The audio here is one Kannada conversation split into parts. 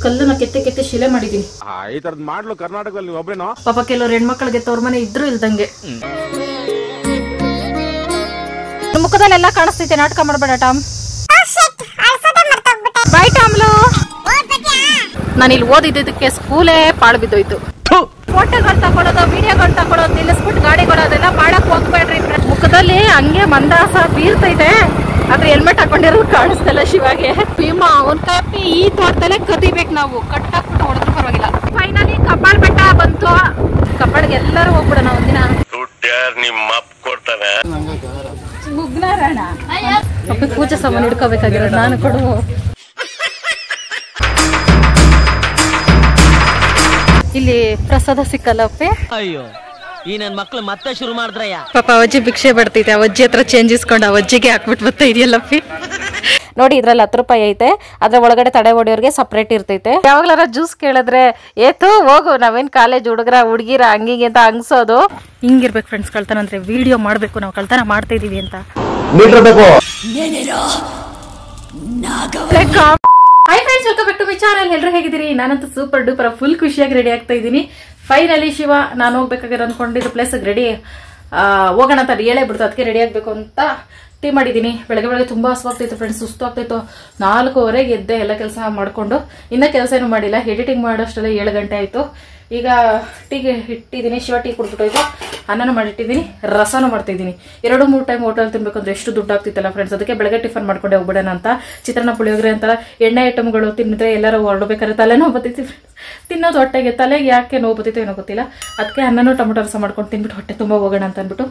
ಕಲ್ಲನ್ನ ಕೆತ್ತಿ ಕೆತ್ತಿ ಶಿಲೆ ಮಾಡಿದೀನಿ. ಈ ತರದ್ ಮಾಡ್ಲು ಕರ್ನಾಟಕದಲ್ಲಿ ಒಬ್ರೇನೋ. ಪಾಪ ಕೆಲವ್ರು ಹೆಣ್ಮಕ್ಳಿಗೆ ತವ್ರ ಮನೆ ಇದ್ರು ಇಲ್ದಂಗೆ. ಮುಖದಲ್ಲೆಲ್ಲ ಕಾಣಿಸ್ತೈತೆ, ನಾಟಕ ಮಾಡಬೇಡ ಟಾಮ್. ಬಾಯ್ ಟಾಮ್ಲು. ನಾನು ಇಲ್ಲಿ ಓದಿದ್ದಕ್ಕೆ ಸ್ಕೂಲೇ ಪಾಳು ಬಿದ್ದೋಯ್ತು. ಫೋಟೋಗಳು ತಗೊಳ್ಳೋದು, ವಿಡಿಯೋಗಳು ತಗೊಳ್ಳೋದು ನಿಲ್ಲಿಸ್ಬಿಟ್ಟು ಗಾಡಿಗಳು ಅದೆಲ್ಲ ಮಾಡಕ್ ಹೋಗ್ಬೇಡ್ರಿ. ಮುಖದಲ್ಲಿ ಹಂಗೆ ಮಂದಾಸ ಬೀರ್ತೈತೆ, ಆದ್ರೆ ಹೆಲ್ಮೆಟ್ ಹಾಕೊಂಡಿರೋದು ಕಾಣಿಸ್ತಲ್ಲ ಶಿವಾಗೆ. ಭೀಮ ಅವನ್ ಕಾಪಿ ಈ ತೋಟದಲ್ಲೇ ಕದಿಬೇಕು ನಾವು, ಕಟ್ಟಾಕ್ಬಿಟ್ಟು ಹೊಡೆದ್ರು ಪರವಾಗಿಲ್ಲ. ಫೈನಲಿ ಕಬ್ಬಾಳ್ ಬೆಟ್ಟ ಬಂತು. ಕಬ್ಬಾಳಿಗೆ ಎಲ್ಲರೂ ಹೋಗ್ಬಿಡೋಣ ಒಂದಿನ. ಮುಗ್ನಾರಾಯಣ ಪೂಜೆ ಸಾಮಾನು ಹಿಡ್ಕೋಬೇಕಾಗಿರೋದು ನಾನು ಕೊಡು. ಇಲ್ಲಿ ಪ್ರಸಾದ ಸಿಕ್ಕಲ್ಲಪ್ಪೆ. ಅಯ್ಯೋ ಈ ನನ್ ಮಕ್ಳು ಮತ್ತೆ ಶುರು ಮಾಡಿದ್ರಯ್ಯ. ಪಾಪ ಅಜ್ಜಿ ಭಿಕ್ಷೆ ಬಡ್ತೈತೆ, ಅಜ್ಜಿ ಹತ್ರ ಚೇಂಜ್ ಇಸ್ಕೊಂಡು ಅಜ್ಜಿಗೆ ಹಾಕ್ಬಿಟ್ಟು ಬರ್ತಾ ಇದೆಯಲ್ಲಪ್ಪಿ. ನೋಡಿ ಇದ್ರಲ್ಲಿ 10 ರೂಪಾಯಿ ಐತೆ, ಅದ್ರ ಒಳಗಡೆ ತಡೆ ಹೊಡಿಯೋರ್ಗೆ ಸಪ್ರೇಟ್ ಇರ್ತೈತೆ. ಯಾವಾಗ್ಲಾರ ಜ್ಯೂಸ್ ಕೇಳಿದ್ರೆ ಏತು ಹೋಗು ನಾವೇನ್ ಕಾಲೇಜ್ ಹುಡುಗರ ಹುಡುಗಿರ ಹಂಗಿಗೆ ಅಂತ ಹಂಗ್ಸೋದು. ಹಿಂಗಿರ್ಬೇಕು ಫ್ರೆಂಡ್ಸ್. ಕಳ್ತನ ಅಂದ್ರೆ ವಿಡಿಯೋ ಮಾಡ್ಬೇಕು, ನಾವು ಕಳ್ತನ ಮಾಡ್ತಾ ಇದೀವಿ ಅಂತ. Hi friends, welcome back to my channel. ಎಲ್ಲರೂ ಹೇಗಿದ್ದೀರಿ? ನಾನಂತೂ ಸೂಪರ್ ಡೂಪರ್ ಫುಲ್ ಖುಷಿಯಾಗಿ ರೆಡಿ ಆಗ್ತಾ ಇದ್ದೀನಿ. ಫೈನಲಿ ಶಿವ ನಾನು ಹೋಗ್ಬೇಕಾಗಿರೋ ಅನ್ಕೊಂಡಿದ್ದು ಪ್ಲೇಸ್ ರೆಡಿ ಹೋಗೋಣ ಅಂತ ಹೇಳೇ ಬಿಡ್ತು. ಅದಕ್ಕೆ ರೆಡಿ ಆಗ್ಬೇಕು ಅಂತ ಟೀ ಮಾಡಿದೀನಿ. ಬೆಳಗ್ಗೆ ತುಂಬಾ ಹಸುವಾಗ್ತೈತು ಫ್ರೆಂಡ್ಸ್, ಸುಸ್ತು ಆಗ್ತೈತು. 4:15 ಎದ್ದೆ ಎಲ್ಲ ಕೆಲಸ ಮಾಡ್ಕೊಂಡು, ಇನ್ನ ಕೆಲಸ ಏನು ಮಾಡಿಲ್ಲ. ಎಡಿಟಿಂಗ್ ಮಾಡೋಷ್ಟೆಲ್ಲ 7 ಗಂಟೆ ಆಯ್ತು. ಈಗ ಟೀಗೆ ಇಟ್ಟಿದ್ದೀನಿ. ಶಿವ ಟೀ ಕುಡ್ಬಿಟ್ಟೋಯ್ತು. ಅನ್ನನೂ ಮಾಡಿಟ್ಟಿದ್ದೀನಿ, ರಸನೂ ಮಾಡ್ತಿದ್ದೀನಿ. 2-3 ಟೈಮ್ ಹೋಟೆಲ್ ತಿನ್ಬೇಕಂದ್ರೆ ಎಷ್ಟು ದುಡ್ಡು ಆಗ್ತಿತ್ತಲ್ಲ ಫ್ರೆಂಡ್ಸ್. ಅದಕ್ಕೆ ಬೆಳಗ್ಗೆ ಟಿಫನ್ ಮಾಡ್ಕೊಂಡೆ ಹೋಗ್ಬಿಡೋಣ ಅಂತ. ಚಿತ್ರಾನ್ನ ಪುಳಿಯೋಗರೆ ಅಂತ ಎಣ್ಣೆ ಐಟಮ್ಗಳು ತಿಂದ್ರೆ ಎಲ್ಲರೂ ಹೊರಡ್ಬೇಕಾದ್ರೆ ತಲೆನೋವು ಬರ್ತೈತಿ ಫ್ರೆಂಡ್ಸ್. ತಿನ್ನೋದು ಹೊಟ್ಟೆಗೆ, ತಲೆಗೆ ಯಾಕೆ ನೋವು ಬರ್ತೈತೋ ಏನೋ ಗೊತ್ತಿಲ್ಲ. ಅದಕ್ಕೆ ಅನ್ನನೂ ಟೊಮೊಟೊ ರಸ ಮಾಡ್ಕೊಂಡು ತಿನ್ಬಿಟ್ಟು ಹೊಟ್ಟೆ ತುಂಬ ಹೋಗೋಣ ಅಂತ ಅಂದ್ಬಿಟ್ಟು.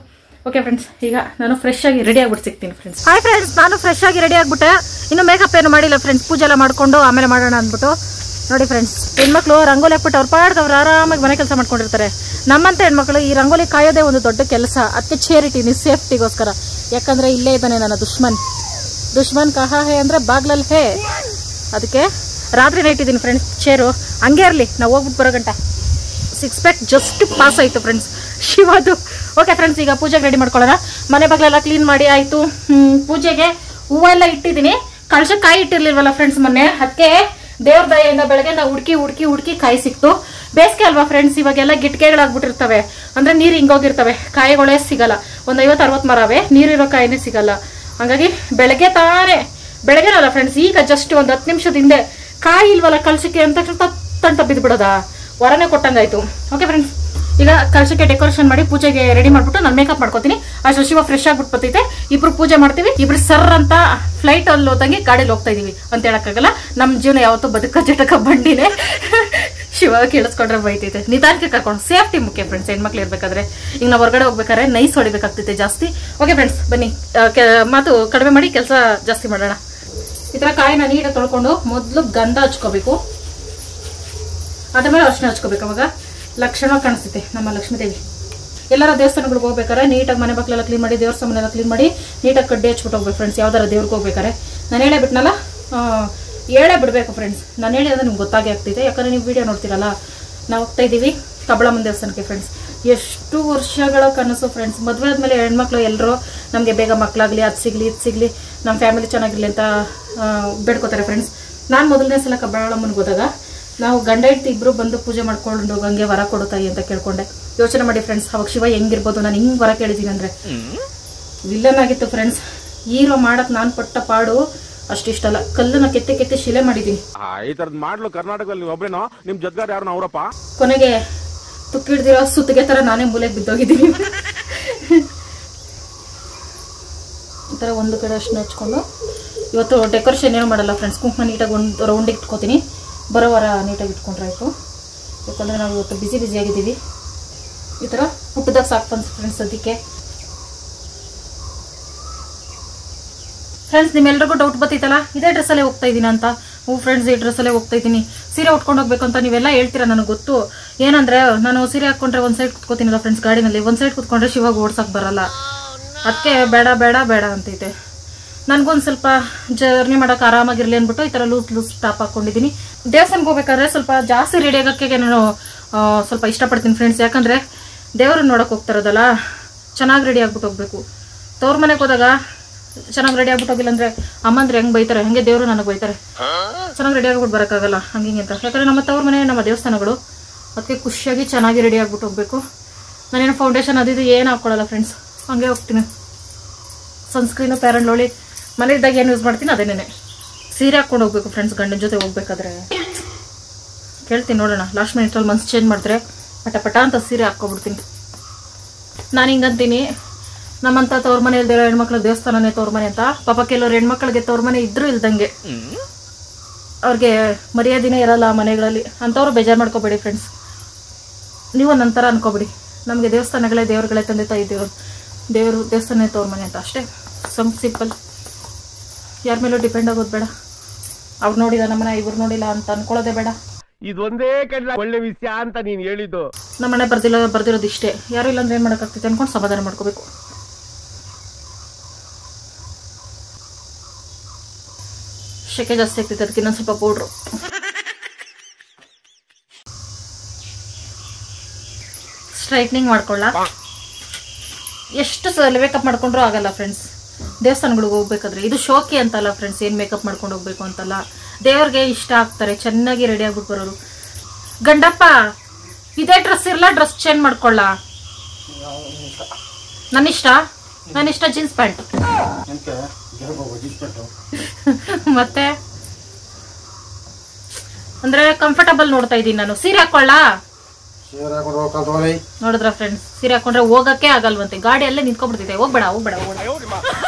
ಓಕೆ ಫ್ರೆಂಡ್ಸ್, ಈಗ ನಾನು ಫ್ರೆಶ್ ಆಗಿ ರೆಡಿ ಆಗ್ಬಿಟ್ಟು ಸಿಗ್ತೀನಿ ಫ್ರೆಂಡ್ಸ್. ಹಾಯ್ ಫ್ರೆಂಡ್ಸ್, ನಾನು ಫ್ರೆಶ್ ಆಗಿ ರೆಡಿ ಆಗ್ಬಿಟ್ಟೆ. ಇನ್ನು ಮೇಕಪ್ ಏನು ಮಾಡಿಲ್ಲ ಫ್ರೆಂಡ್ಸ್, ಪೂಜೆ ಎಲ್ಲ ಮಾಡ್ಕೊಂಡು ಆಮೇಲೆ ಮಾಡೋಣ ಅಂದ್ಬಿಟ್ಟು. ನೋಡಿ ಫ್ರೆಂಡ್ಸ್, ಹೆಣ್ಮಕ್ಳು ರಂಗೋಲಿ ಹಾಕ್ಬಿಟ್ಟು ಅವ್ರು ಪಾಡ್ದವ್ರು ಆರಾಮಾಗಿ ಮನೆ ಕೆಲಸ ಮಾಡ್ಕೊಂಡಿರ್ತಾರೆ. ನಮ್ಮಂತ ಹೆಣ್ಮಕ್ಳು ಈ ರಂಗೋಲಿ ಕಾಯೋದೇ ಒಂದು ದೊಡ್ಡ ಕೆಲಸ. ಅದಕ್ಕೆ ಚೇರಿಟೀನಿ ಸೇಫ್ಟಿಗೋಸ್ಕರ. ಯಾಕಂದ್ರೆ ಇಲ್ಲೇ ಇದ್ದಾನೆ ನನ್ನ ದುಶ್ಮನ್ ಕಹಾ ಹೇ ಅಂದ್ರೆ ಬಾಗ್ಲಲ್ಲಿ ಹೇ. ಅದಕ್ಕೆ ರಾತ್ರಿನೇ ಇಟ್ಟಿದ್ದೀನಿ ಫ್ರೆಂಡ್ಸ್ ಚೇರು. ಹಂಗೆ ಇರಲಿ, ನಾವು ಹೋಗ್ಬಿಟ್ಟು ಬರೋ ಗಂಟ 6 ಪ್ಯಾಕ್ ಜಸ್ಟ್ ಪಾಸ್ ಆಯ್ತು ಫ್ರೆಂಡ್ಸ್ ಶಿವದು. ಓಕೆ ಫ್ರೆಂಡ್ಸ್, ಈಗ ಪೂಜೆಗೆ ರೆಡಿ ಮಾಡ್ಕೊಳ್ಳೋಣ. ಮನೆ ಬಾಗ್ಲೆಲ್ಲ ಕ್ಲೀನ್ ಮಾಡಿ ಆಯ್ತು. ಪೂಜೆಗೆ ಹೂವೆಲ್ಲ ಇಟ್ಟಿದ್ದೀನಿ. ಕಳಶಕ್ಕೆ ಕಾಯಿ ಇಟ್ಟಿರ್ಲಿಲ್ವಲ್ಲ ಫ್ರೆಂಡ್ಸ್ ಮೊನ್ನೆ, ಅದಕ್ಕೆ ದೇವ್ರ ದಯೆಯಿಂದ ಬೆಳಗ್ಗೆ ನಾವು ಹುಡುಕಿ ಕಾಯಿ ಸಿಕ್ತು. ಬೇಸಿಗೆ ಅಲ್ವಾ ಫ್ರೆಂಡ್ಸ್, ಇವಾಗೆಲ್ಲ ಗಿಟ್ಕೆಗಳಾಗ್ಬಿಟ್ಟಿರ್ತವೆ. ಅಂದ್ರೆ ನೀರು ಹಿಂಗೋಗಿರ್ತವೆ, ಕಾಯಿಗಳೇ ಸಿಗಲ್ಲ. ಒಂದು 50-60 ಮರವೇ, ನೀರಿರೋ ಕಾಯಿನೇ ಸಿಗಲ್ಲ. ಹಂಗಾಗಿ ಬೆಳಗ್ಗೆನಲ್ಲ ಫ್ರೆಂಡ್ಸ್, ಈಗ ಜಸ್ಟ್ ಒಂದು 10 ನಿಮಿಷದ ಹಿಂದೆ ಕಾಯಿ ಇಲ್ವಲ್ಲ ಕಳಶಕ್ಕೆ ಅಂತ ತಂಟ ಬಿದ್ದುಬಿಡೋದ, ಹೊರನೇ ಕೊಟ್ಟಂಗಾಯ್ತು. ಓಕೆ ಫ್ರೆಂಡ್ಸ್, ಈಗ ಕಳಶಕ್ಕೆ ಡೆಕೋರೇಷನ್ ಮಾಡಿ ಪೂಜೆಗೆ ರೆಡಿ ಮಾಡ್ಬಿಟ್ಟು ನಾನು ಮೇಕಪ್ ಮಾಡ್ಕೋತೀನಿ. ಅಷ್ಟು ಶಿವ ಫ್ರೆಶ್ ಆಗ್ಬಿಟ್ಟು ಬರ್ತೈತೆ. ಇಬ್ರು ಪೂಜೆ ಮಾಡ್ತೀವಿ, ಇಬ್ರು ಸರ್ ಅಂತ ಫ್ಲೈಟ್ ಅಲ್ಲಿ ಹೋದಂಗೆ ಗಾಡಿಲಿ ಹೋಗ್ತಾ ಇದೀವಿ ಅಂತ ಹೇಳಕ್ಕಾಗಲ್ಲ. ನಮ್ಮ ಜೀವನ ಯಾವತ್ತೂ ಬದುಕ ಜಟಕ ಬಂಡಿನೇ. ಶಿವ ಕೇಳಿಸ್ಕೊಂಡ್ರೆ ಬೈತೈತೆ. ನಿಧಾನಕ್ಕೆ ಕರ್ಕೊಂಡು, ಸೇಫ್ಟಿ ಮುಖ್ಯ ಫ್ರೆಂಡ್ಸ್. ಹೆಣ್ಮಕ್ಳು ಇರ್ಬೇಕಾದ್ರೆ. ಈಗ ನಾವು ಹೊರಗಡೆ ಹೋಗ್ಬೇಕಾದ್ರೆ ನೈಸ್ ಹೊಡಿಬೇಕಾಗ್ತೈತೆ ಜಾಸ್ತಿ. ಓಕೆ ಫ್ರೆಂಡ್ಸ್, ಬನ್ನಿ ಮಾತು ಕಡಿಮೆ ಮಾಡಿ ಕೆಲಸ ಜಾಸ್ತಿ ಮಾಡೋಣ. ಈ ತರ ಕಾಯಿನ ನೀಟಾಗಿ ತೊಳ್ಕೊಂಡು ಮೊದಲು ಗಂಧ ಹಚ್ಕೋಬೇಕು, ಅದ್ರ ಮೇಲೆ ಅರ್ಶಿನ ಹಚ್ಕೋಬೇಕು. ಅವಾಗ ಲಕ್ಷಣ ಕಾಣಿಸ್ತೈತೆ ನಮ್ಮ ಲಕ್ಷ್ಮೀ ದೇವಿ. ಎಲ್ಲರ ದೇವಸ್ಥಾನಗಳಿಗೆ ಹೋಗ್ಬೇಕಾರೆ ನೀಟಾಗಿ ಮನೆ ಬಾಕ್ಲೆಲ್ಲ ಕ್ಲೀನ್ ಮಾಡಿ, ದೇವ್ರ ಸಾಮಾನೆಲ್ಲ ಕ್ಲೀನ್ ಮಾಡಿ ನೀಟಾಗಿ ಕಡ್ಡಿ ಹಚ್ಬಿಟ್ಟು ಹೋಗ್ಬೇಕು ಫ್ರೆಂಡ್ಸ್. ಯಾವ್ದಾರ ದೇವ್ರಿಗೆ ಹೋಗ್ಬೇಕಾರೆ. ನಾನು ಹೇಳೇ ಬಿಟ್ನಲ್ಲ, ಹೇಳೇ ಬಿಡಬೇಕು ಫ್ರೆಂಡ್ಸ್. ನಾನು ಹೇಳಿದ್ರೆ ನಿಮ್ಗೆ ಗೊತ್ತಾಗಿ ಆಗ್ತೈತೆ. ಯಾಕಂದ್ರೆ ನೀವು ವಿಡಿಯೋ ನೋಡ್ತೀರಲ್ಲ. ನಾವು ಹೋಗ್ತಾ ಇದ್ದೀವಿ ಕಬ್ಬಳಮ್ಮನ ದೇವಸ್ಥಾನಕ್ಕೆ ಫ್ರೆಂಡ್ಸ್. ಎಷ್ಟು ವರ್ಷಗಳ ಕನಸು ಫ್ರೆಂಡ್ಸ್. ಮದುವೆ ಆದಮೇಲೆ ಹೆಣ್ಮಕ್ಳು ಎಲ್ಲರೂ ನಮಗೆ ಬೇಗ ಮಕ್ಕಳಾಗಲಿ, ಅದು ಸಿಗಲಿ ಇದು ಸಿಗಲಿ, ನಮ್ಮ ಫ್ಯಾಮಿಲಿ ಚೆನ್ನಾಗಿರಲಿ ಅಂತ ಬೇಡ್ಕೋತಾರೆ ಫ್ರೆಂಡ್ಸ್. ನಾನು ಮೊದಲನೇ ಸಲ ಕಬ್ಬಳಮ್ಮನಿಗೆ ಹೋದಾಗ ನಾವು ಗಂಡ ಹೆಂಡತಿ ಇಬ್ರು ಬಂದು ಪೂಜೆ ಮಾಡ್ಕೊಂಡು ಗಂಗೆ ವರ ಕೊಡುತ್ತಾಯಿ ಅಂತ ಕೇಳ್ಕೊಂಡೆ. ಯೋಚನೆ ಮಾಡಿ ಫ್ರೆಂಡ್ಸ್, ಅವಾಗ ಶಿವ ಹೆಂಗಿರ್ಬೋದು. ನಾನು ಹಿಂಗ್ ವರ ಕೇಳಿದೀನಿ ಅಂದ್ರೆ ವಿಲ್ಲನ್ ಆಗಿತ್ತು ಫ್ರೆಂಡ್ಸ್. ಹೀರೋ ಮಾಡಕ್ ನಾನು ಪಟ್ಟ ಪಾಡು ಅಷ್ಟಿಷ್ಟಲ್ಲ. ಕಲ್ಲನ್ನ ಕೆತ್ತಿ ಶಿಲೆ ಮಾಡಿದೀನಿ. ಈ ತರದ್ ಮಾಡ್ಲು ಕರ್ನಾಟಕದಲ್ಲಿ ಒಬ್ರೇನೋ, ನಿಮ್ ಜೊತೆಗಾರ ಯಾರು ಅವರಪ್ಪ. ಕೊನೆಗೆ ತುಕ್ಕಿಡ್ದಿರೋ ಸುತ್ತಿಗೆ ತರ ನಾನೇ ಮೂಲೆಗೆ ಬಿದ್ದೋಗಿದ್ದೀನಿ. ಈ ತರ ಒಂದು ಕಡೆ ಅಷ್ಟು ಹಚ್ಕೊಂಡು ಇವತ್ತು ಡೆಕೋರೇಷನ್ ಏನೂ ಮಾಡಲ್ಲ ಫ್ರೆಂಡ್ಸ್. ಕುಂಕುಮ ನೀಟಾಗಿ ಒಂದು ರೌಂಡ್ ಇಟ್ಕೋತೀನಿ. ಬರೋ ವಾರ ನೀಟಾಗಿ ಇಟ್ಕೊಂಡ್ರೆ ಆಯಿತು. ಯಾಕಂದರೆ ನಾವು ಇವತ್ತು ಬಿಸಿ ಆಗಿದ್ದೀವಿ. ಈ ಥರ ಹುಟ್ಟದಾಗ ಸಾಕು ಫ್ರೆಂಡ್ಸ್. ಅದಕ್ಕೆ ಫ್ರೆಂಡ್ಸ್, ನಿಮ್ಮೆಲ್ರಿಗೂ ಡೌಟ್ ಬರ್ತೈತಲ್ಲ ಇದೇ ಡ್ರೆಸ್ಸಲ್ಲೇ ಹೋಗ್ತಾ ಇದ್ದೀನಿ ಅಂತ. ಫ್ರೆಂಡ್ಸ್, ಈ ಡ್ರೆಸ್ಸಲ್ಲೇ ಹೋಗ್ತಾ ಇದ್ದೀನಿ. ಸೀರೆ ಉಟ್ಕೊಂಡು ಹೋಗ್ಬೇಕು ಅಂತ ನೀವೆಲ್ಲ ಹೇಳ್ತೀರಾ, ನನಗೆ ಗೊತ್ತು. ಏನಂದರೆ ನಾನು ಸೀರೆ ಹಾಕ್ಕೊಂಡ್ರೆ ಒಂದು ಸೈಡ್ ಕುತ್ಕೋತೀನಲ್ಲ ಫ್ರೆಂಡ್ಸ್ ಗಾಡಿನಲ್ಲಿ. ಒಂದು ಸೈಡ್ ಕುತ್ಕೊಂಡ್ರೆ ಶಿವಾಗ ಓಡ್ಸೋಕೆ ಬರಲ್ಲ. ಅದಕ್ಕೆ ಬೇಡ ಅಂತೈತೆ. ನನಗೊಂದು ಸ್ವಲ್ಪ ಜರ್ನಿ ಮಾಡೋಕೆ ಆರಾಮಾಗಿರಲಿ ಅಂದ್ಬಿಟ್ಟು ಈ ಥರ ಲೂಸ್ ಟಾಪ್ ಹಾಕ್ಕೊಂಡಿದ್ದೀನಿ. ದೇವಸ್ಥಾನಕ್ಕೆ ಹೋಗ್ಬೇಕಾದ್ರೆ ಸ್ವಲ್ಪ ಜಾಸ್ತಿ ರೆಡಿ ಆಗೋಕ್ಕೆ ನಾನು ಸ್ವಲ್ಪ ಇಷ್ಟಪಡ್ತೀನಿ ಫ್ರೆಂಡ್ಸ್. ಯಾಕಂದರೆ ದೇವ್ರನ್ನ ನೋಡೋಕೆ ಹೋಗ್ತಾ ಇರೋದಲ್ಲ, ಚೆನ್ನಾಗಿ ರೆಡಿ ಆಗ್ಬಿಟ್ಟು ಹೋಗ್ಬೇಕು. ತವ್ರ ಮನೆಗೆ ಹೋದಾಗ ಚೆನ್ನಾಗಿ ರೆಡಿ ಆಗ್ಬಿಟ್ಟು ಹೋಗಿಲ್ಲ ಅಂದರೆ ಅಮ್ಮಂದ್ರೆ ಹೆಂಗೆ ಬೈತಾರೆ ಹಾಗೆ ದೇವರು ನನಗೆ ಬೈತಾರೆ. ಚೆನ್ನಾಗಿ ರೆಡಿ ಆಗ್ಬಿಟ್ಟು ಬರೋಕ್ಕಾಗಲ್ಲ ಹಂಗೆ ಅಂತ. ಯಾಕಂದರೆ ನಮ್ಮ ತವ್ರ ಮನೆ ನಮ್ಮ ದೇವಸ್ಥಾನಗಳು, ಅದಕ್ಕೆ ಖುಷಿಯಾಗಿ ಚೆನ್ನಾಗಿ ರೆಡಿ ಆಗ್ಬಿಟ್ಟು ಹೋಗ್ಬೇಕು. ನಾನೇನು ಫೌಂಡೇಶನ್ ಅದಿದ್ದು ಏನು ಹಾಕ್ಕೊಳ್ಳಲ್ಲ ಫ್ರೆಂಡ್ಸ್, ಹಂಗೆ ಹೋಗ್ತೀನಿ. ಸನ್ಸ್ಕ್ರೀನು ಫೇರ್ ಆ್ಯಂಡ್ ಲವ್ಲಿ ಮನೆಯಿದ್ದಾಗ ಏನು ಯೂಸ್ ಮಾಡ್ತೀನಿ ಅದೇನೇ. ಸೀರೆ ಹಾಕ್ಕೊಂಡು ಹೋಗ್ಬೇಕು ಫ್ರೆಂಡ್ಸ್ ಗಂಡನ ಜೊತೆ ಹೋಗ್ಬೇಕಾದ್ರೆ. ಕೇಳ್ತೀನಿ ನೋಡೋಣ, ಲಾಸ್ಟ್ ಮಿನಿಟಲ್ಲಿ ಮನ್ಸು ಚೇಂಜ್ ಮಾಡಿದ್ರೆ ಪಟ ಅಂತ ಸೀರೆ ಹಾಕ್ಕೊಬಿಡ್ತೀನಿ. ನಾನು ಹಿಂಗಂತೀನಿ, ನಮ್ಮಂಥ ತವ್ರ ಮನೆ ಇಲ್ದಿರೋ ಹೆಣ್ಮಕ್ಳು ದೇವಸ್ಥಾನನೇ ತವ್ರ ಮನೆ ಅಂತ. ಪಾಪ ಕೆಲವ್ರು ಹೆಣ್ಮಕ್ಳಿಗೆ ತವ್ರ ಮನೆ ಇದ್ರೂ ಇಲ್ದಂಗೆ, ಅವ್ರಿಗೆ ಮರ್ಯಾದಿನೇ ಇರಲ್ಲ ಮನೆಗಳಲ್ಲಿ. ಅಂಥವ್ರು ಬೇಜಾರು ಮಾಡ್ಕೋಬೇಡಿ ಫ್ರೆಂಡ್ಸ್, ನೀವು ನಂತರ ಅನ್ಕೋಬೇಡಿ. ನಮಗೆ ದೇವಸ್ಥಾನಗಳೇ ದೇವ್ರುಗಳೇ ತಂದೆ ತಾಯಿ ದೇವರು ದೇವಸ್ಥಾನ ತವ್ರ ಮನೆ ಅಂತ ಅಷ್ಟೇ. ಸಿಂಪಲ್. ಯಾರ ಮೇಲೂ ಡಿಪೆಂಡ್ ಆಗೋದು ಬೇಡ. ಅವ್ರು ನೋಡಿಲ್ಲ ನಮ್ಮನ್ನ, ಇವ್ರು ನೋಡಿಲ್ಲ ಅಂತ ಅನ್ಕೊಳ್ಳೋದೇ ಬೇಡ. ಇದೊಂದೇ ಒಳ್ಳೆ ವಿಷಯ ಅಂತ ನೀನ್ ಹೇಳಿದ್ದು. ನಮ್ಮನೆ ಬರ್ದಿರೋದು ಇಷ್ಟೇ, ಯಾರು ಇಲ್ಲಾಂದ್ರೆ ಏನ್ ಮಾಡೋಕ್ಕಾಗ್ತೈತೆ ಅನ್ಕೊಂಡು ಸಮಾಧಾನ ಮಾಡ್ಕೋಬೇಕು. ಶೆಕೆ ಜಾಸ್ತಿ ಆಗ್ತೈತೆ, ಅದಕ್ಕೆ ಇನ್ನೊಂದು ಸ್ವಲ್ಪ ಪೌಡ್ರು. ಸ್ಟ್ರೈಟ್ನಿಂಗ್ ಮಾಡ್ಕೊಳ್ಳ. ಎಷ್ಟು ಮೇಕಪ್ ಮಾಡ್ಕೊಂಡ್ರು ಆಗಲ್ಲ ಫ್ರೆಂಡ್ಸ್ ದೇವಸ್ಥಾನಗಳಿಗೆ ಹೋಗ್ಬೇಕಾದ್ರೆ. ಇದು ಶೋಕಿ ಅಂತಲ್ಲ ಫ್ರೆಂಡ್ಸ್, ಏನು ಮೇಕಪ್ ಮಾಡ್ಕೊಂಡು ಹೋಗ್ಬೇಕು ಅಂತಲ್ಲ. ದೇವ್ರಿಗೆ ಇಷ್ಟ ಆಗ್ತಾರೆ ಚೆನ್ನಾಗಿ ರೆಡಿ ಆಗ್ಬಿಟ್ಟು ಬರೋರು. ಗಂಡಪ್ಪ ಇದೇ ಡ್ರೆಸ್ ಇರಲ್ಲ, ಡ್ರೆಸ್ ಚೇಂಜ್ ಮಾಡ್ಕೊಳ್ಳ. ನನ್ನಿಷ್ಟ ಜೀನ್ಸ್ ಪ್ಯಾಂಟ್. ಮತ್ತೆ ಅಂದ್ರೆ ಕಂಫರ್ಟಬಲ್ ನೋಡ್ತಾ ಇದ್ದೀನಿ ನಾನು. ಸೀರೆ ಹಾಕೊಳ್ಳ. ನೋಡಿದ್ರ ಫ್ರೆಂಡ್ಸ್, ಸೀರೆ ಹಾಕೊಂಡ್ರೆ ಹೋಗಕ್ಕೆ ಆಗಲ್ವಂತೆ, ಗಾಡಿ ಅಲ್ಲೇ ನಿಂತ್ಕೊಂಡ್ಬಿಡ್ತಿದೆ. ಹೋಗ್ಬೇಡ.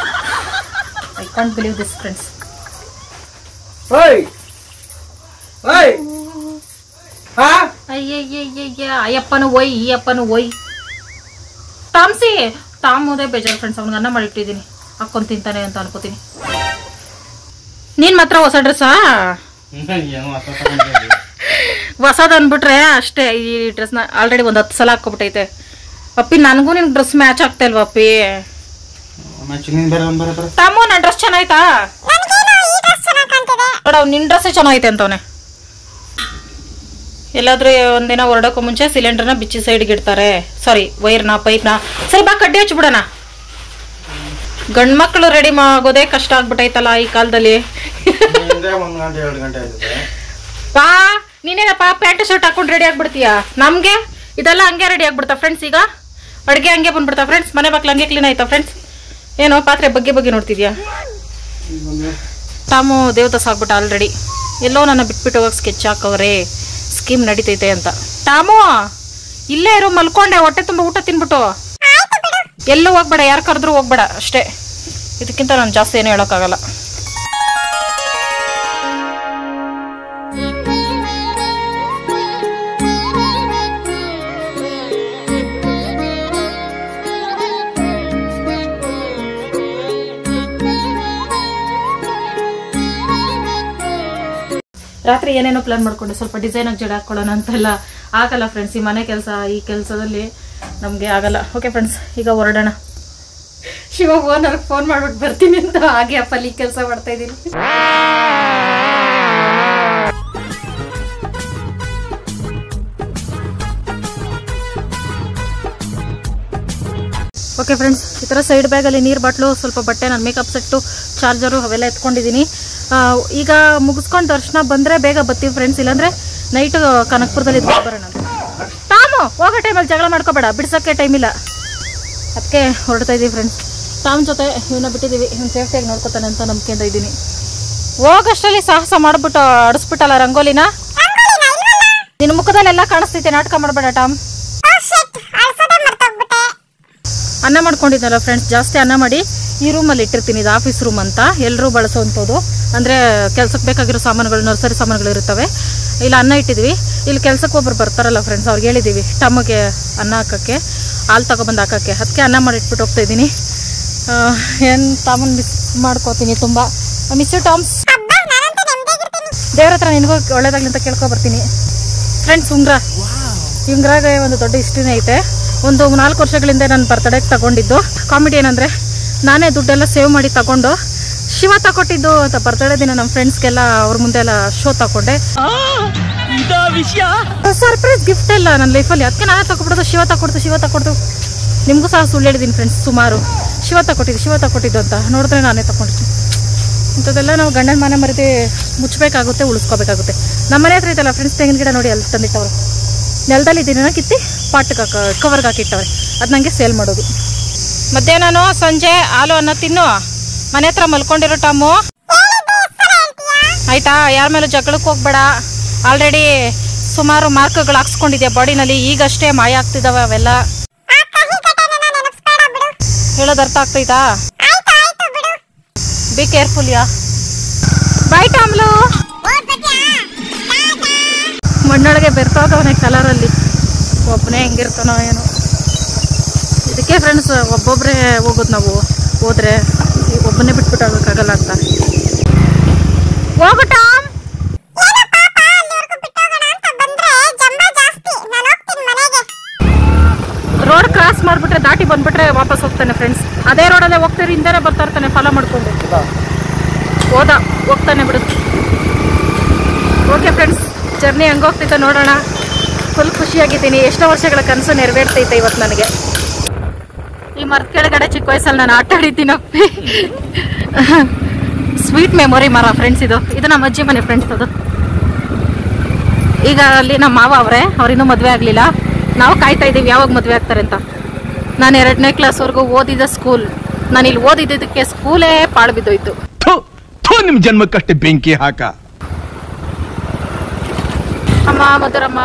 I can't believe this friends. ಅಯ್ಯಪ್ಪನು ಒಯ್, ಈ ಅಪ್ಪನು ಒಯ್. ತಾಮೋದೇ ಬೇಜಾರು ಫ್ರೆಂಡ್ಸ್. ಅವ್ನಿಗೆ ಅನ್ನ ಮಾಡಿಟ್ಟಿದ್ದೀನಿ, ಹಾಕೊಂಡ್ ತಿಂತಾನೆ ಅಂತ ಅನ್ಕೋತೀನಿ. ನೀನ್ ಮಾತ್ರ ಹೊಸ ಡ್ರೆಸ್ಸಾ? ಹೊಸದ್ ಅನ್ಬಿಟ್ರೆ ಅಷ್ಟೇ. ಈ ಡ್ರೆಸ್ನ ಆಲ್ರೆಡಿ ಒಂದು 10 ಸಲ ಹಾಕೋಬಿಟ್ಟೈತೆ. ಅಪ್ಪಿ ನನಗೂ ನಿನ್ ಡ್ರೆಸ್ ಮ್ಯಾಚ್ ಆಗ್ತಾ ಇಲ್ವಾ ಅಪ್ಪಿ? ತಾಮು ನನ್ನ ಡ್ರೆಸ್ ಚೆನ್ನಾಯ್ತಾ? ನೋಡ ನಿನ್ ಡ್ರೆಸ್ ಚೆನ್ನಾಗೈತೆ ಅಂತವನೆ. ಎಲ್ಲಾದ್ರೂ ಒಂದಿನ ಹೊರಡೋಕ್ಕೂ ಮುಂಚೆ ಸಿಲಿಂಡರ್ನ ಬಿಚ್ಚಿ ಸೈಡ್ಗೆ ಇಡ್ತಾರೆ. ಸಾರಿ, ವೈರ್ನ ಪೈಪ್ನ. ಸರಿ ಬಾ, ಕಡ್ಡಿ ಹಚ್ಬಿಡೋಣ. ಗಂಡ್ಮಕ್ಳು ರೆಡಿ ಆಗೋದೇ ಕಷ್ಟ ಆಗ್ಬಿಟ್ಟೈತಲ್ಲ ಈ ಕಾಲದಲ್ಲಿ. ಬಾ, ನೀನೇನಪ್ಪ ಪ್ಯಾಂಟ್ ಶರ್ಟ್ ಹಾಕೊಂಡು ರೆಡಿ ಆಗ್ಬಿಡ್ತೀಯ? ನಮ್ಗೆ ಇದೆಲ್ಲ ಹಂಗೆ ರೆಡಿ ಆಗ್ಬಿಡ್ತಾ ಫ್ರೆಂಡ್ಸ್. ಈಗ ಅಡುಗೆ ಹಂಗೆ ಬಂದ್ಬಿಡ್ತಾ ಫ್ರೆಂಡ್ಸ್. ಮನೆ ಬಾಕ್ಲು ಹಂಗೆ ಕ್ಲೀನ್ ಆಯ್ತಾ ಫ್ರೆಂಡ್ಸ್? ಏನೋ ಪಾತ್ರೆ ಬಗ್ಗೆ ನೋಡ್ತಿದ್ಯಾ? ತಾಮು ದೇವದಾಸ್ ಆಗ್ಬಿಟ್ಟ ಆಲ್ರೆಡಿ. ಎಲ್ಲೋ ನನ್ನ ಬಿಟ್ಬಿಟ್ಟು ಹೋಗಕ್ಕೆ ಸ್ಕೆಚ್ ಹಾಕವ್ರೆ, ಸ್ಕೀಮ್ ನಡೀತೈತೆ ಅಂತ. ತಾಮು ಇಲ್ಲೇ ಇರೋ, ಮಲ್ಕೊಂಡೆ, ಹೊಟ್ಟೆ ತುಂಬ ಊಟ ತಿನ್ಬಿಟ್ಟು. ಎಲ್ಲೂ ಹೋಗ್ಬೇಡ, ಯಾರು ಕರೆದ್ರೂ ಹೋಗ್ಬೇಡ ಅಷ್ಟೇ. ಇದಕ್ಕಿಂತ ನಾನು ಜಾಸ್ತಿ ಏನೂ ಹೇಳೋಕ್ಕಾಗಲ್ಲ. ರಾತ್ರಿ ಏನೇನೋ ಪ್ಲಾನ್ ಮಾಡ್ಕೊಂಡು ಸ್ವಲ್ಪ ಡಿಸೈನ್ ಆಗಿ ಜಡ ಹಾಕೊಳ್ಳೋಣ ಅಂತೆಲ್ಲ ಆಗಲ್ಲ ಫ್ರೆಂಡ್ಸ್. ಈ ಮನೆ ಕೆಲಸ, ಈ ಕೆಲಸದಲ್ಲಿ ನಮಗೆ ಆಗಲ್ಲ. ಓಕೆ ಫ್ರೆಂಡ್ಸ್, ಈಗ ಹೊರಡೋಣ. ಶಿವ ಓನರ್ಗೆ ಫೋನ್ ಮಾಡ್ಬಿಟ್ಟು ಬರ್ತೀನಿ ಅಂತ ಹಾಗೆ ಅಪ್ಪಲ್ಲಿ ಕೆಲಸ ಮಾಡ್ತಾ ಇದ್ದೀನಿ. ಓಕೆ ಫ್ರೆಂಡ್ಸ್, ಈ ಥರ ಸೈಡ್ ಬ್ಯಾಗಲ್ಲಿ ನೀರು ಬಾಟ್ಲು, ಸ್ವಲ್ಪ ಬಟ್ಟೆ, ನನ್ನ ಮೇಕಪ್ ಸೆಟ್ಟು, ಚಾರ್ಜರು ಅವೆಲ್ಲ ಎತ್ಕೊಂಡಿದ್ದೀನಿ. ಈಗ ಮುಗಿಸ್ಕೊಂಡು ದರ್ಶನ ಬಂದರೆ ಬೇಗ ಬರ್ತೀವಿ ಫ್ರೆಂಡ್ಸ್, ಇಲ್ಲಾಂದರೆ ನೈಟು ಕನಕಪುರದಲ್ಲಿ ಇದ್ದು ಬರೋಣ ಅಂತ. ತಾಮು ಹೋಗೋ ಟೈಮಲ್ಲಿ ಜಗಳ ಮಾಡ್ಕೋಬೇಡ, ಬಿಡ್ಸೋಕ್ಕೆ ಟೈಮ್ ಇಲ್ಲ, ಅದಕ್ಕೆ ಹೊರಡ್ತಾ ಇದ್ದೀವಿ ಫ್ರೆಂಡ್ಸ್. ತಾಮ್ ಜೊತೆ ಇವನ್ನ ಬಿಟ್ಟಿದ್ದೀವಿ, ಇವ್ನು ಸೇಫ್ಟಿಯಾಗಿ ನೋಡ್ಕೊತಾನೆ ಅಂತ ನಂಬಿಕೆಯಿಂದ ಇದ್ದೀನಿ. ಹೋಗಷ್ಟರಲ್ಲಿ ಸಾಹಸ ಮಾಡಿಬಿಟ್ಟು ಅಡಿಸ್ಬಿಟ್ಟಲ್ಲ ರಂಗೋಲಿನ. ನಿನ್ನ ಮುಖದಲ್ಲೆಲ್ಲ ಕಾಣಿಸ್ತೈತೆ, ನಾಟಕ ಮಾಡಬೇಡ ಟಾಮ್. ಅನ್ನ ಮಾಡ್ಕೊಂಡಿದ್ದಲ್ಲ ಫ್ರೆಂಡ್ಸ್, ಜಾಸ್ತಿ ಅನ್ನ ಮಾಡಿ ಈ ರೂಮಲ್ಲಿ ಇಟ್ಟಿರ್ತೀನಿ. ಇದು ಆಫೀಸ್ ರೂಮ್ ಅಂತ, ಎಲ್ಲರೂ ಬಳಸೋವಂಥದ್ದು. ಅಂದರೆ ಕೆಲ್ಸಕ್ಕೆ ಬೇಕಾಗಿರೋ ಸಾಮಾನುಗಳು, ನರ್ಸರಿ ಸಾಮಾನುಗಳು ಇರುತ್ತವೆ. ಇಲ್ಲಿ ಅನ್ನ ಇಟ್ಟಿದ್ವಿ. ಇಲ್ಲಿ ಕೆಲ್ಸಕ್ಕೆ ಒಬ್ಬರು ಬರ್ತಾರಲ್ಲ ಫ್ರೆಂಡ್ಸ್, ಅವ್ರಿಗೆ ಹೇಳಿದ್ದೀವಿ ಟಮ್ಮಗೆ ಅನ್ನ ಹಾಕೋಕ್ಕೆ, ಹಾಲು ತಗೊಬಂದು ಹಾಕೋಕ್ಕೆ. ಅದಕ್ಕೆ ಅನ್ನ ಮಾಡಿ ಇಟ್ಬಿಟ್ಟು ಹೋಗ್ತಾ ಇದ್ದೀನಿ. ಏನು ತಾಮನ್ ಮಿಸ್ ಮಾಡ್ಕೋತೀನಿ ತುಂಬ. Miss you Toms. ದೇವ್ರ ಹತ್ರ ನಿನಗೂ ಒಳ್ಳೇದಾಗ್ಲಿ ಅಂತ ಕೇಳ್ಕೊಬರ್ತೀನಿ ಫ್ರೆಂಡ್ಸ್. ಉಂಗ್ರಾಗೆ ಒಂದು ದೊಡ್ಡ ಹಿಸ್ಟ್ರಿನೇ ಐತೆ. ಒಂದು 4 ವರ್ಷಗಳಿಂದ ನಾನು ಬರ್ತಡೇಗೆ ತಗೊಂಡಿದ್ದು. ಕಾಮಿಡಿ ಏನಂದರೆ, ನಾನೇ ದುಡ್ಡೆಲ್ಲ ಸೇವ್ ಮಾಡಿ ತಗೊಂಡು ಶಿವ ತಗೊಟ್ಟಿದ್ದು ಅಂತ ಬರ್ತಡೇ ದಿನ ನಮ್ಮ ಫ್ರೆಂಡ್ಸ್ಗೆಲ್ಲ ಅವ್ರ ಮುಂದೆ ಎಲ್ಲ ಶೋ ತಗೊಂಡೆ. ಸರ್ಪ್ರೈಸ್ ಗಿಫ್ಟ್ ಎಲ್ಲ ನನ್ನ ಲೈಫಲ್ಲಿ. ಅದಕ್ಕೆ ನಾನೇ ತಗೊಬಿಡೋದು, ಶಿವ ತಗೊಡ್ತು. ನಿಮಗೂ ಸಹ ಸುಳ್ಳು ಹೇಳಿದ್ದೀನಿ ಫ್ರೆಂಡ್ಸ್ ಸುಮಾರು. ಶಿವ ತಗೊಟ್ಟಿದ್ದು ಅಂತ ನೋಡಿದ್ರೆ ನಾನೇ ತಗೊಂಡಿದ್ದೀನಿ. ಇಂಥದ್ದೆಲ್ಲ ನಾವು ಗಂಡನ ಮನೆ ಮರಿದೆ ಮುಚ್ಚಬೇಕಾಗುತ್ತೆ, ಉಳಿಸ್ಕೋಬೇಕಾಗುತ್ತೆ. ನಮ್ಮ ಮನೆ ಹತ್ರ ಇದೆಲ್ಲ ಫ್ರೆಂಡ್ಸ್, ತೆಂಗಿನ ಗಿಡ ನೋಡಿ ಅಲ್ಲಿ ತಂದಿಟ್ಟವ್ರು. ನೆಲದಲ್ಲಿ ಇದನ್ನ ಕಿತ್ತಿ ಪಾಟ್ಗೆ ಕವರ್ಗೆ ಹಾಕಿಟ್ಟವ್ರೆ. ಅದು ನನಗೆ ಸೇಲ್ ಮಾಡೋದು. ಮಧ್ಯಾಹ್ನ ಸಂಜೆ ಹಾಲು ಅನ್ನ ತಿನ್ನು, ಮನೆ ಹತ್ರ ಮಲ್ಕೊಂಡಿರೋ ಟಮ್ಮು ಆಯ್ತಾ. ಯಾರ ಮೇಲೂ ಜಗಳಕ್ಕೆ ಹೋಗ್ಬೇಡ. ಆಲ್ರೆಡಿ ಸುಮಾರು ಮಾರ್ಕ್ಗಳು ಹಾಕ್ಸ್ಕೊಂಡಿದ್ಯಾ ಬಾಡಿನಲ್ಲಿ, ಈಗಷ್ಟೇ ಮಾಯ ಆಗ್ತಿದ್ದಾವೆ ಅವೆಲ್ಲ. ಹೇಳೋದು ಅರ್ಥ ಆಗ್ತೈತಾ? ಬಿ ಕೇರ್ಫುಲ್ ಯಾ. ಬಾಯ್ ಟಾಮ್ಲು. ಮಣ್ಣೊಳಗೆ ಬೆರ್ತೋದವನೇ ಕಲರಲ್ಲಿ, ಒಬ್ಬನೇ ಹೆಂಗಿರ್ತಾನೋ ಏನೋ. ಇದಕ್ಕೆ ಫ್ರೆಂಡ್ಸ್ ಒಬ್ಬೊಬ್ಬರೇ ಹೋಗೋದು ನಾವು. ಹೋದ್ರೆ ಒಬ್ಬನೇ ಬಿಟ್ಬಿಟ್ಟು ಹೋಗೋಕ್ಕಾಗಲ್ಲ ಅಂತ. ಹೋಗು ಟಾಮ್. ರೋಡ್ ಕ್ರಾಸ್ ಮಾಡಿಬಿಟ್ರೆ ದಾಟಿ ಬಂದ್ಬಿಟ್ರೆ ವಾಪಸ್ ಹೋಗ್ತಾನೆ ಫ್ರೆಂಡ್ಸ್. ಅದೇ ರೋಡಲ್ಲೇ ಹೋಗ್ತಾರೆ, ಹಿಂದೆನೇ ಬರ್ತಾ ಇರ್ತಾನೆ ಫಾಲೋ ಮಾಡ್ಕೊಂಡು. ಹೋಗ್ತಾನೆ ಬಿಡು. ಓಕೆ ಫ್ರೆಂಡ್ಸ್, ಜರ್ನಿ ಹೆಂಗೋಗ್ತೈತೆ ನೋಡೋಣ. ಫುಲ್ ಖುಷಿಯಾಗಿದ್ದೀನಿ. ಎಷ್ಟೋ ವರ್ಷಗಳ ಕನಸು ನೆರವೇರ್ತೈತೆ ಇವತ್ತು ನನಗೆ. ಈ ಮರದ ಕೆಳಗಡೆ ಚಿಕ್ಕ ವಯಸ್ಸಲ್ಲಿ ನಾನು ಆಟ ಆಡಿದ್ದೀನಪ್ಪಿ. ಸ್ವೀಟ್ ಮೆಮೊರಿ ಮರ ಫ್ರೆಂಡ್ಸ್. ಇದು ನಮ್ಮ ಅಜ್ಜಿ ಮನೆ ಫ್ರೆಂಡ್ಸ್. ಅದು ಈಗ ಅಲ್ಲಿ ನಮ್ಮ ಮಾವ ಅವ್ರಿನ್ನೂ ಮದುವೆ ಆಗಲಿಲ್ಲ. ನಾವು ಕಾಯ್ತಾ ಇದ್ದೀವಿ ಯಾವಾಗ ಮದುವೆ ಆಗ್ತಾರೆ ಅಂತ. ನಾನು 2ನೇ ಕ್ಲಾಸ್ವರೆಗೂ ಓದಿದ ಸ್ಕೂಲ್. ನಾನು ಇಲ್ಲಿ ಓದಿದ್ದಕ್ಕೆ ಸ್ಕೂಲೇ ಪಾಳು ಬಿದ್ದೋಯ್ತು. ನಿಮ್ಮ ಜನ್ಮಕ್ಕಷ್ಟೇ ಬೆಂಕಿ ಹಾಕ. ಅಮ್ಮ ಮಧುರಮ್ಮ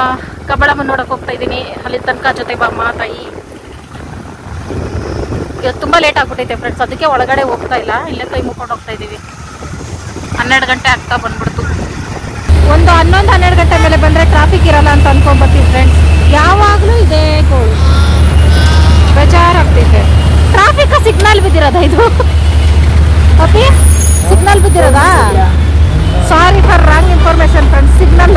ಕಬ್ಬಳಮ್ಮ ನೋಡಕ್ ಹೋಗ್ತಾ ಇದ್ದೀನಿ. ಅಲ್ಲಿ ತನಕ ಜೊತೆ ಬಾಮ್ಮ ತಾಯಿ. ಇವತ್ತು ತುಂಬಾ ಲೇಟ್ ಆಗ್ಬಿಟ್ಟೈತೆ ಫ್ರೆಂಡ್ಸ್, ಅದಕ್ಕೆ ಒಳಗಡೆ ಹೋಗ್ತಾ ಇಲ್ಲ, ಇಲ್ಲೇ ಕೈ ಮುಕ್ಕೊಂಡು ಹೋಗ್ತಾ ಇದ್ದೀವಿ. 12 ಗಂಟೆ ಆಗ್ತಾ ಬಂದ್ಬಿಡ್ತು. ಒಂದು 11-12 ಗಂಟೆ ಮೇಲೆ ಬಂದ್ರೆ ಟ್ರಾಫಿಕ್ ಇರಲ್ಲ ಅಂತ ಅನ್ಕೊಂಡ್ಬರ್ತೀವಿ ಫ್ರೆಂಡ್ಸ್. ಯಾವಾಗ್ಲೂ ಇದೇ ಗೋಳು, ಬೇಜಾರಾಗ್ತೈತೆ. ಟ್ರಾಫಿಕ್ ಸಿಗ್ನಲ್ ಬಿದ್ದಿರೋದ ಇದು? ಓಕೆ, ಸಿಗ್ನಲ್ ಬಿದ್ದಿರೋದಾ? Sorry for wrong information friends. Signal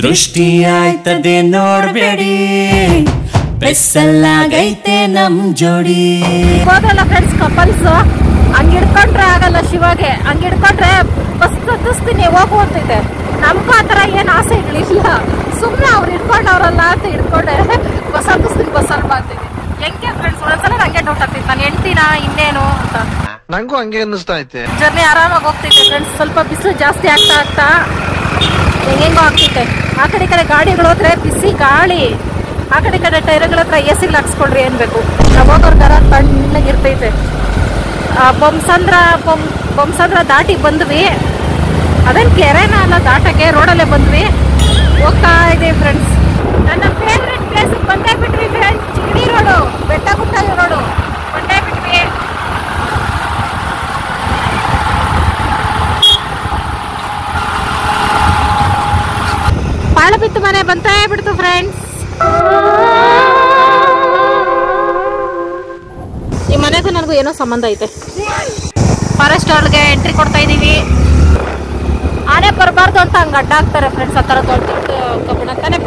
ದೃಷ್ಟಿ ಆಯ್ತದೆ ನೋಡ್ಬೇಡಿ, ಬೆಸ್ಸಲಾಗೈತೆ ನಮ್ ಜೋಡಿ. ಹೋದ್ರಲ್ಲ ಫ್ರೆಂಡ್ಸ್ ಕಪಲ್ಸ್, ಹಂಗಿಡ್ಕೊಂಡ್ರೆ ಆಗಲ್ಲ ಶಿವಾಗೆ. ಹಂಗಿಡ್ಕೊಂಡ್ರೆ ಬಸ್ ಹತ್ತಿಸ್ತೀನಿ ಹೋಗು ಅಂತೈತೆ. ನಮ್ಗೂ ಆತರ ಏನ್ ಆಸೆ ಇರ್ಲಿಲ್ಲ, ಸುಮ್ನೆ ಅವ್ರು ಹಿಡ್ಕೊಂಡವ್ರಲ್ಲ ಅಂತ ಹಿಡ್ಕೊಂಡೆ ಬಸ್ ಹತ್ತಿಸ್ತೀನಿ, ಬಸ್ ಅಲ್ಪ ಅಂತೀವಿ. ಹೆಂಗೆ ಫ್ರೆಂಡ್ಸ್, ಒಂದ್ಸಲ ನಂಗೆ ಡೌಟ್ ಆಗ್ತೈತೆ, ನಾನು ಹೆಂಡ್ತಿನ ಇನ್ನೇನು ಅಂತ. ನಂಗೂ ಹಂಗೆ ಅನ್ನಿಸ್ತಾ ಐತೆ. ಜರ್ನಿ ಆರಾಮಾಗಿ ಹೋಗ್ತೈತೆ ಫ್ರೆಂಡ್ಸ್. ಸ್ವಲ್ಪ ಬಿಸಿಲು ಜಾಸ್ತಿ ಆಗ್ತಾ ಹೆಂಗೋ ಆಗ್ತೈತೆ. ಆ ಕಡೆ ಗಾಡಿಗಳು ಹೋದ್ರೆ ಬಿಸಿ ಗಾಳಿ, ಆ ಕಡೆ ಟೈರ್ಗಳ ಹತ್ರ ಎಸಿಗಳು ಹಾಕ್ಸ್ಕೊಳ್ರಿ ಏನ್ಬೇಕು. ನಾವು ಹೋಗೋರ್ ದರ ತಣ್ಣಗಿರ್ತೈತೆ. ಬೊಮ್ಸಂದ್ರ ದಾಟಿ ಬಂದ್ವಿ. ಅದೇನು ಕೆರೆನ ಅಲ್ಲ ದಾಟಕ್ಕೆ, ರೋಡಲ್ಲೇ ಬಂದ್ವಿ. ಹೋಗ್ತಾ ಇದೀವಿ ಫ್ರೆಂಡ್ಸ್. ನನ್ನ ಫೇವ್ರೆಟ್ ಪ್ಲೇಸ್ ಬಂದೇ ಬಿಟ್ವಿ ಫ್ರೆಂಡ್ಸ್. ಚಿಗಡಿ ರೋಡು, ಬೆಟ್ಟ ಗುಡ್ಡ ರೋಡು ಬಂದೇ ಬಿಟ್ವಿ. ಪಾಳ ಬಿತ್ತು ಮನೆ ಬಂತೇ ಬಿಡ್ತು ಫ್ರೆಂಡ್ಸ್. ಈ ಮನೆಗೂ ನನಗೂ ಏನೋ ಸಂಬಂಧ ಐತೆ. ಫಾರೆಸ್ಟ್ ಒಳಗೆ ಎಂಟ್ರಿ ಕೊಡ್ತಾ ಇದೀವಿ. ಆನೆ ಬರಬಾರ್ದು ಅಂತ ಹಂಗೆ ಅಡ್ಡ ಹಾಕ್ತಾರೆ ಫ್ರೆಂಡ್ಸ್. ಆ ಥರ ದೊಡ್ಡ ಕಬ್ಬಣ ತಾನೆ.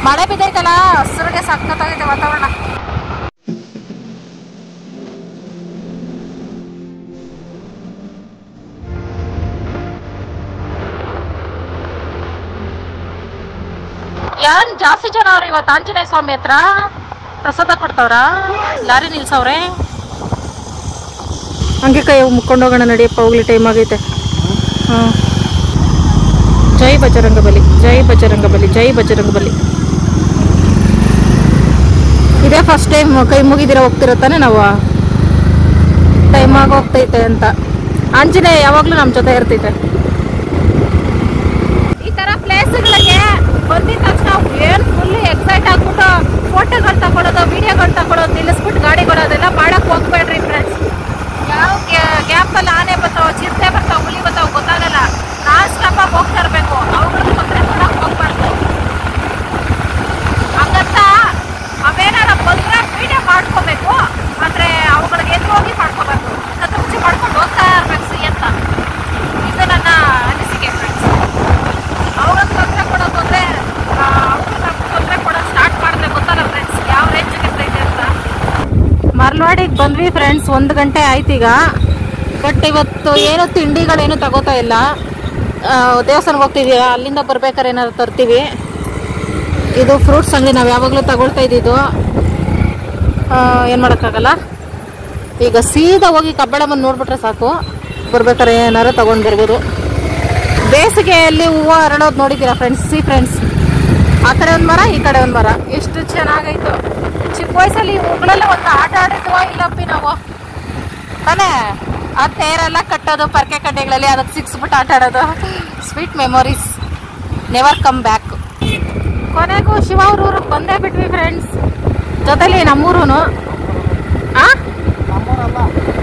ಮಳೆ ಬಿದ್ದೈತಲ್ಲ, ಹಸಿರಿಗೆ ಸಕ್ಕತ್ತಾಗೈತೆ ವಾತಾವರಣ. ಯಾರು ಜಾಸ್ತಿ ಜನ ಅವ್ರ ಇವತ್ತು ಆಂಜನೇಯ ಸ್ವಾಮಿ ಹತ್ರ ಪ್ರಸಾದ ಕೊಡ್ತಾವ್ರ. ಲಾರಿ ನಿಲ್ಸವ್ರೆ. ಹಂಗೆ ಕೈ ಮುಕ್ಕೊಂಡು ಹೋಗೋಣ ನಡಿಯಪ್ಪ, ಹೋಗ್ಲಿ ಟೈಮ್ ಆಗೈತೆ. ಜೈ ಬಜರಂಗ ಬಲಿ, ಜೈ ಬಜರಂಗ ಬಲಿ, ಜೈ ಬಜರಂಗ ಬಲಿ. ಇದೇ ಫಸ್ಟ್ ಟೈಮ್ ಕೈ ಮುಗಿದಿರ ಹೋಗ್ತಿರತ್ತಾನೆ ನಾವು. ಟೈಮ್ ಆಗಿ ಹೋಗ್ತೈತೆ ಅಂತ. ಆಂಜನೇಯ ಯಾವಾಗ್ಲೂ ನಮ್ಮ ಜೊತೆ ಇರ್ತೈತೆ. ಈ ತರ ಪ್ಲೇಸ್ಗಳಿಗೆ ಬಂದಿದ ತಕ್ಷಣ ಏನ್ ಫುಲ್ ಎಕ್ಸೈಟ್ ಆಗ್ಬಿಟ್ಟು ಫೋಟೋಗಳು ತಗೊಳೋದು, ವಿಡಿಯೋಗಳು ತಗೊಳೋದು ನಿಲ್ಲಿಸ್ಬಿಟ್ಟು ಗಾಡಿಗಳು ಅದೆಲ್ಲ ಮಾಡಕ್ ಹೋಗ್ಬೇಡ್ರಿ ಫ್ರೆಂಡ್ಸ್. ಯಾವ ಗ್ಯಾಪಲ್ಲಿ ಆನೆ ಬರ್ತಾವ, ಚಿರತೆ ಬರ್ತಾವ, ಹುಲಿ ಬರ್ತಾವ ಗೊತ್ತಾಗಲ್ಲ. ನಾನ್ ಸ್ಟಾಪ್ ಆಗಿ ಹೋಗ್ತಾ ಇರ್ಬೇಕು. ಅವುಗಳಿಗೆ ತೊಂದರೆ ಕೊಡಕ್ ಹೋಗ್ಬಾರ್ದು. ಹಂಗಂತ ಅವೇನಾರ ಬಂದ್ರೆ ವಿಡಿಯೋ ಮಾಡ್ಕೋಬೇಕು, ಆದ್ರೆ ಅವುಗಳಿಗೆ ಎದ್ದು ಹೋಗಿ ಮಾಡ್ಕೋಬಾರ್ದು. ಮುಂಚೆ ಮಾಡ್ಕೊಂಡು ಹೋಗ್ತಾ ಇರ್ಬೇಕು ಸಿ ಅಂತ. ಇದು ನನ್ನ ಅನಿಸಿಕೆ ಫ್ರೆಂಡ್ಸ್. ಅವುಗಳಿಗೆ ತೊಂದರೆ ಕೊಡೋದು ಅಂದ್ರೆ ಅವ್ರಿಗೆ ತೊಂದರೆ ಕೊಡೋದು ಸ್ಟಾರ್ಟ್ ಮಾಡಿದ್ರೆ ಗೊತ್ತಲ್ಲ ಫ್ರೆಂಡ್ಸ್ ಯಾವ ರೇಂಜ್ ಇರ್ತೈತೆ ಅಂತ. ಮರ್ಲವಾಡಿಗೆ ಬಂದ್ವಿ ಫ್ರೆಂಡ್ಸ್. 1 ಗಂಟೆ ಆಯ್ತು ಈಗ. ಬಟ್ ಇವತ್ತು ಏನು ತಿಂಡಿಗಳೇನು ತಗೋತಾ ಇಲ್ಲ. ದೇವಸ್ಥಾನಕ್ಕೆ ಹೋಗ್ತಿದ್ದೀವಿ, ಅಲ್ಲಿಂದ ಬರ್ಬೇಕಾದ್ರೆ ಏನಾದ್ರು ತರ್ತೀವಿ. ಇದು ಫ್ರೂಟ್ಸ್ ಅಂಗಡಿ, ನಾವು ಯಾವಾಗಲೂ ತಗೊಳ್ತಾ ಇದ್ದಿದ್ದು. ಏನು ಮಾಡೋಕ್ಕಾಗಲ್ಲ. ಈಗ ಸೀದಾ ಹೋಗಿ ಕಬ್ಬಳಮ್ಮನ ನೋಡ್ಬಿಟ್ರೆ ಸಾಕು, ಬರ್ಬೇಕಾದ್ರೆ ಏನಾರು ತಗೊಂಡು ಬರ್ಬೋದು. ಬೇಸಿಗೆಯಲ್ಲಿ ಹೂವು ಅರಳೋದು ನೋಡಿದ್ದೀರಾ ಫ್ರೆಂಡ್ಸ್? ಫ್ರೆಂಡ್ಸ್, ಆ ಕಡೆ ಒಂದು ಮರ, ಈ ಕಡೆ ಒಂದು ಮರ, ಎಷ್ಟು ಚೆನ್ನಾಗಾಯ್ತು. ಚಿಕ್ಕ ವಯಸ್ಸಲ್ಲಿ ಹೂಗಳೆಲ್ಲ ಒಂದು ಆಟ ಆಡಿದ್ವಾ ಇಲ್ಲಪ್ಪಿ ನಾವು ತಾನೇ? ಆ ತೇರೆಲ್ಲ ಕಟ್ಟೋದು ಪರ್ಕೆ ಕಡ್ಡೆಗಳಲ್ಲಿ, ಅದಕ್ಕೆ ಸಿಕ್ಸ್ಬಿಟ್ಟು ಆಟ ಆಡೋದು. Sweet memories never come back. ಕೊನೆಗೂ ಶಿವ ಅವ್ರ ಊರಿಗೆ ಬಂದೇ ಬಿಟ್ವಿ ಫ್ರೆಂಡ್ಸ್. ಜೊತೆಲಿ ನಮ್ಮೂರು.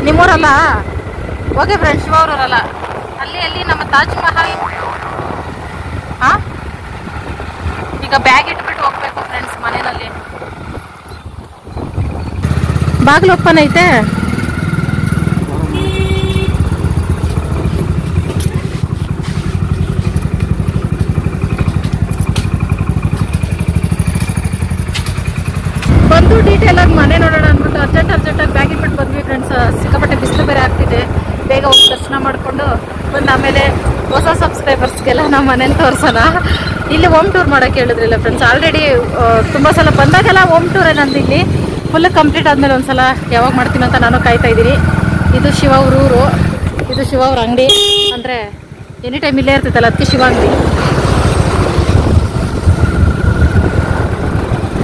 ನಿಮ್ಮೂರಲ್ಲ? ಓಕೆ ಫ್ರೆಂಡ್ಸ್, ಶಿವ ಅವ್ರೂರಲ್ಲ, ಅಲ್ಲಿ ನಮ್ಮ ತಾಜ್ ಮಹಲ್. ಈಗ ಬ್ಯಾಗ್ ಇಟ್ಬಿಟ್ಟು ಹೋಗ್ಬೇಕು ಫ್ರೆಂಡ್ಸ್. ಮನೆಯಲ್ಲಿ ಬಾಗಿಲು ಓಪನ್ ಐತೆ. ಬಂದು ಡೀಟೇಲ್ ಆಗಿ ಮನೆ ನೋಡೋಣ ಅಂದ್ಬಿಟ್ಟು ಅರ್ಜೆಂಟಾಗಿ ಬ್ಯಾಗ್ ಇಟ್ಬಿಟ್ಟು ಬಂದ್ವಿ ಫ್ರೆಂಡ್ಸ್. ಸಿಕ್ಕಾಪಟ್ಟೆ ಬಿಸಿಲು ಬೇರೆ ಆಗ್ತಿದೆ. ಬೇಗ ಹೋಗಿ ದರ್ಶನ ಮಾಡಿಕೊಂಡು ಬಂದು ಆಮೇಲೆ ಹೊಸ ಸಬ್ಸ್ಕ್ರೈಬರ್ಸ್ಗೆಲ್ಲ ನಾವು ಮನೇಲಿ ತೋರಿಸೋಣ. ಇಲ್ಲಿ ಹೋಮ್ ಟೂರ್ ಮಾಡೋಕ್ಕೆ ಹೇಳಿದ್ರಿಲ್ಲ ಫ್ರೆಂಡ್ಸ್. ಆಲ್ರೆಡಿ ತುಂಬ ಸಲ ಬಂದಾಗೆಲ್ಲ ಹೋಮ್ ಟೂರೇ ನಂದು. ಇಲ್ಲಿ ಫುಲ್ ಕಂಪ್ಲೀಟ್ ಆದಮೇಲೆ ಒಂದ್ಸಲ ಯಾವಾಗ ಮಾಡ್ತೀನಿ ಅಂತ ನಾನು ಕಾಯ್ತಾ ಇದ್ದೀನಿ. ಇದು ಶಿವ ಅವ್ರ ಊರು, ಇದು ಶಿವ ಅವ್ರ ಅಂಗಡಿ. ಅಂದರೆ ಎನಿ ಟೈಮ್ ಇಲ್ಲೇ ಇರ್ತೈತಲ್ಲ, ಅದಕ್ಕೆ ಶಿವ ಅಂಗಡಿ.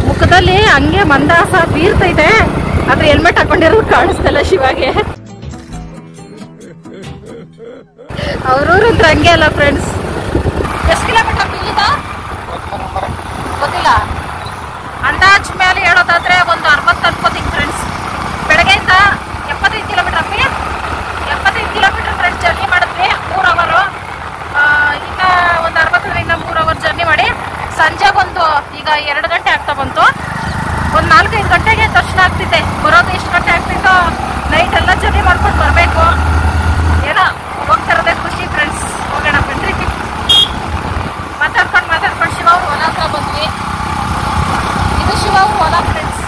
ಮುಖದಲ್ಲಿ ಹಂಗೆ ಮಂದಾಸ ಬೀರ್ತೈತೆ, ಆದ್ರೆ ಹೆಲ್ಮೆಟ್ ಹಾಕೊಂಡಿರೋದು ಕಾಣಿಸ್ತಲ್ಲ ಶಿವಾಗೆ. ಅವ್ರೂರು ಅಂದ್ರೆ ಹಂಗೆ ಅಲ್ಲ ಫ್ರೆಂಡ್ಸ್. ಎಷ್ಟು ಕಿಲೋಮೀಟರ್ ಇಲ್ಲಿಂದ ಗೊತ್ತಿಲ್ಲ, ಅಂದಾಜ್ ಮೇಲೆ ಹೇಳೋದಾದ್ರೆ ಒಂದು 60 ಅನ್ಕೋತೀನಿ ಫ್ರೆಂಡ್ಸ್. ಬೆಳಗ್ಗೆಯಿಂದ 75 ಕಿಲೋಮೀಟರ್ ಅಪ್ಪಿ, 75 ಕಿಲೋಮೀಟರ್ ಫ್ರೆಂಡ್ಸ್ ಜರ್ನಿ ಮಾಡಿದ್ವಿ. 3 ಅವರು. ಇನ್ನ ಒಂದು 60ರಿಂದ 3 ಅವರ್ ಜರ್ನಿ ಮಾಡಿ ಸಂಜೆಗೊಂದು ಈಗ 2 ಗಂಟೆ ಆಗ್ತಾ ಬಂತು. ಒಂದು 4-5 ಗಂಟೆಗೆ ದರ್ಶನ ಆಗ್ತಿದೆ. ಬರೋದು ಎಷ್ಟು ಗಂಟೆ ಆಗ್ತಿತ್ತೋ, ನೈಟ್ ಎಲ್ಲ ಜರ್ನಿ ಮಾಡ್ಕೊಂಡು ಬರಬೇಕು. ಏನೋ ಹೋಗ್ತಿರೋದೇ ಖುಷಿ ಫ್ರೆಂಡ್ಸ್. ಹೋಗೋಣ ಬನ್ರಿ. ಮಾತಾಡ್ಕೊಂಡು ಶಿವ ಅವ್ರ ಹೊಲ ಹತ್ರ ಬಂದ್ವಿ. ಇದು ಶಿವ ಅವ್ರ ಹೊಲ ಫ್ರೆಂಡ್ಸ್.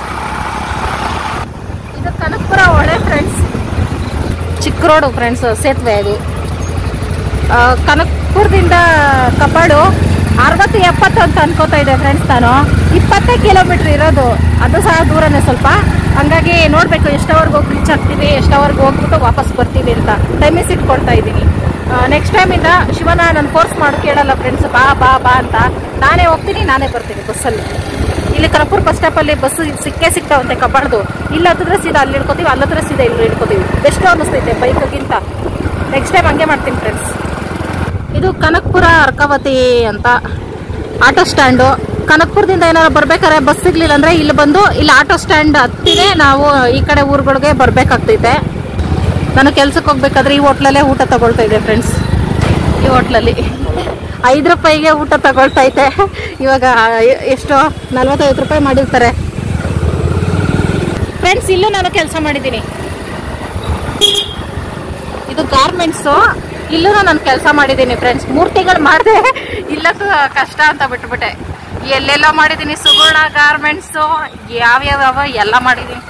ಇದು ಕನಕಪುರ ಹೊಳೆ ಫ್ರೆಂಡ್ಸ್. ಚಿಕ್ಕ ರೋಡು ಫ್ರೆಂಡ್ಸ್, ಸೇತುವೆ ಅದು. ಕನಕಪುರದಿಂದ ಕಬ್ಬಾಳು 60-70 ಅಂತ ಅನ್ಕೋತಾ ಇದೆ ಫ್ರೆಂಡ್ಸ್. ನಾನು 20 ಕಿಲೋಮೀಟರ್ ಇರೋದು, ಅದು ಸಹ ದೂರನೇ ಸ್ವಲ್ಪ. ಹಂಗಾಗಿ ನೋಡಬೇಕು ಎಷ್ಟವರೆಗೆ ಹೋಗಿ ರೀಚ್ ಆಗ್ತೀವಿ, ಎಷ್ಟವರೆಗೆ ಹೋಗ್ಬಿಟ್ಟು ವಾಪಸ್ ಬರ್ತೀವಿ ಅಂತ ಟೈಮಿಸ್ ಇಟ್ಕೊಳ್ತಾ ಇದ್ದೀನಿ. ನೆಕ್ಸ್ಟ್ ಟೈಮಿಂದ ಶಿವನ ನಾನು ಫೋರ್ಸ್ ಮಾಡಿ ಕೇಳಲ್ಲ ಫ್ರೆಂಡ್ಸ್, ಬಾ ಬಾ ಬಾ ಅಂತ. ನಾನೇ ಹೋಗ್ತೀನಿ, ನಾನೇ ಬರ್ತೀನಿ ಬಸ್ಸಲ್ಲಿ. ಇಲ್ಲಿ ಕನಕಪುರ ಬಸ್ ಸ್ಟಾಪಲ್ಲಿ ಬಸ್ ಸಿಗ್ತಾವಂತೆ ಕಬ್ಬಾಳ್ದು. ಇಲ್ಲಿ ಹತ್ತಿದ್ರೆ ಸೀದಾ ಅಲ್ಲಿ ಇಟ್ಕೋತೀವಿ, ಅಲ್ಲತ್ರ ಸೀದಾ ಇಲ್ಲಿ ಇಟ್ಕೋತೀವಿ. ಬೆಸ್ಟ್ ಅನ್ನಿಸ್ತೈತೆ ಬೈಕ್ಗಿಂತ. ನೆಕ್ಸ್ಟ್ ಟೈಮ್ ಹಂಗೆ ಮಾಡ್ತೀನಿ ಫ್ರೆಂಡ್ಸ್. ಇದು ಕನಕಪುರ ಅರ್ಕಾವತಿ ಅಂತ ಆಟೋ ಸ್ಟ್ಯಾಂಡು. ಕನಕಪುರದಿಂದ ಏನಾದ್ರು ಬರ್ಬೇಕಾದ್ರೆ ಬಸ್ ಸಿಗ್ಲಿಲ್ಲ ಅಂದ್ರೆ ಇಲ್ಲಿ ಬಂದು ಇಲ್ಲಿ ಆಟೋ ಸ್ಟ್ಯಾಂಡ್ ಹತ್ತಿನೇ ನಾವು ಈ ಕಡೆ ಊರುಗಳಿಗೆ ಬರ್ಬೇಕಾಗ್ತೈತೆ. ನಾನು ಕೆಲ್ಸಕ್ಕೆ ಹೋಗ್ಬೇಕಾದ್ರೆ ಈ ಹೋಟ್ಲಲ್ಲೇ ಊಟ ತಗೊಳ್ತಾ ಇದ್ದೆ ಫ್ರೆಂಡ್ಸ್. ಈ ಹೋಟ್ಲಲ್ಲಿ 5 ರೂಪಾಯಿಗೆ ಊಟ ತಗೊಳ್ತೈತೆ. ಇವಾಗ ಎಷ್ಟು 45 ರೂಪಾಯಿ ಮಾಡಿರ್ತಾರೆ ಫ್ರೆಂಡ್ಸ್. ಇಲ್ಲೂ ನಾನು ಕೆಲಸ ಮಾಡಿದ್ದೀನಿ. ಇದು ಗಾರ್ಮೆಂಟ್ಸು. ಇಲ್ಲೂ ನಾನು ಕೆಲಸ ಮಾಡಿದ್ದೀನಿ ಫ್ರೆಂಡ್ಸ್. 3 ತಿಂಗಳು ಮಾಡಿದೆ. ಇಲ್ಲಕ್ಕೂ ಕಷ್ಟ ಅಂತ ಬಿಟ್ಬಿಟ್ಟೆ. ಎಲ್ಲೆಲ್ಲ ಮಾಡಿದ್ದೀನಿ. ಸುಗುಣ ಗಾರ್ಮೆಂಟ್ಸು ಯಾವ್ಯಾವ ಎಲ್ಲ ಮಾಡಿದ್ದೀನಿ.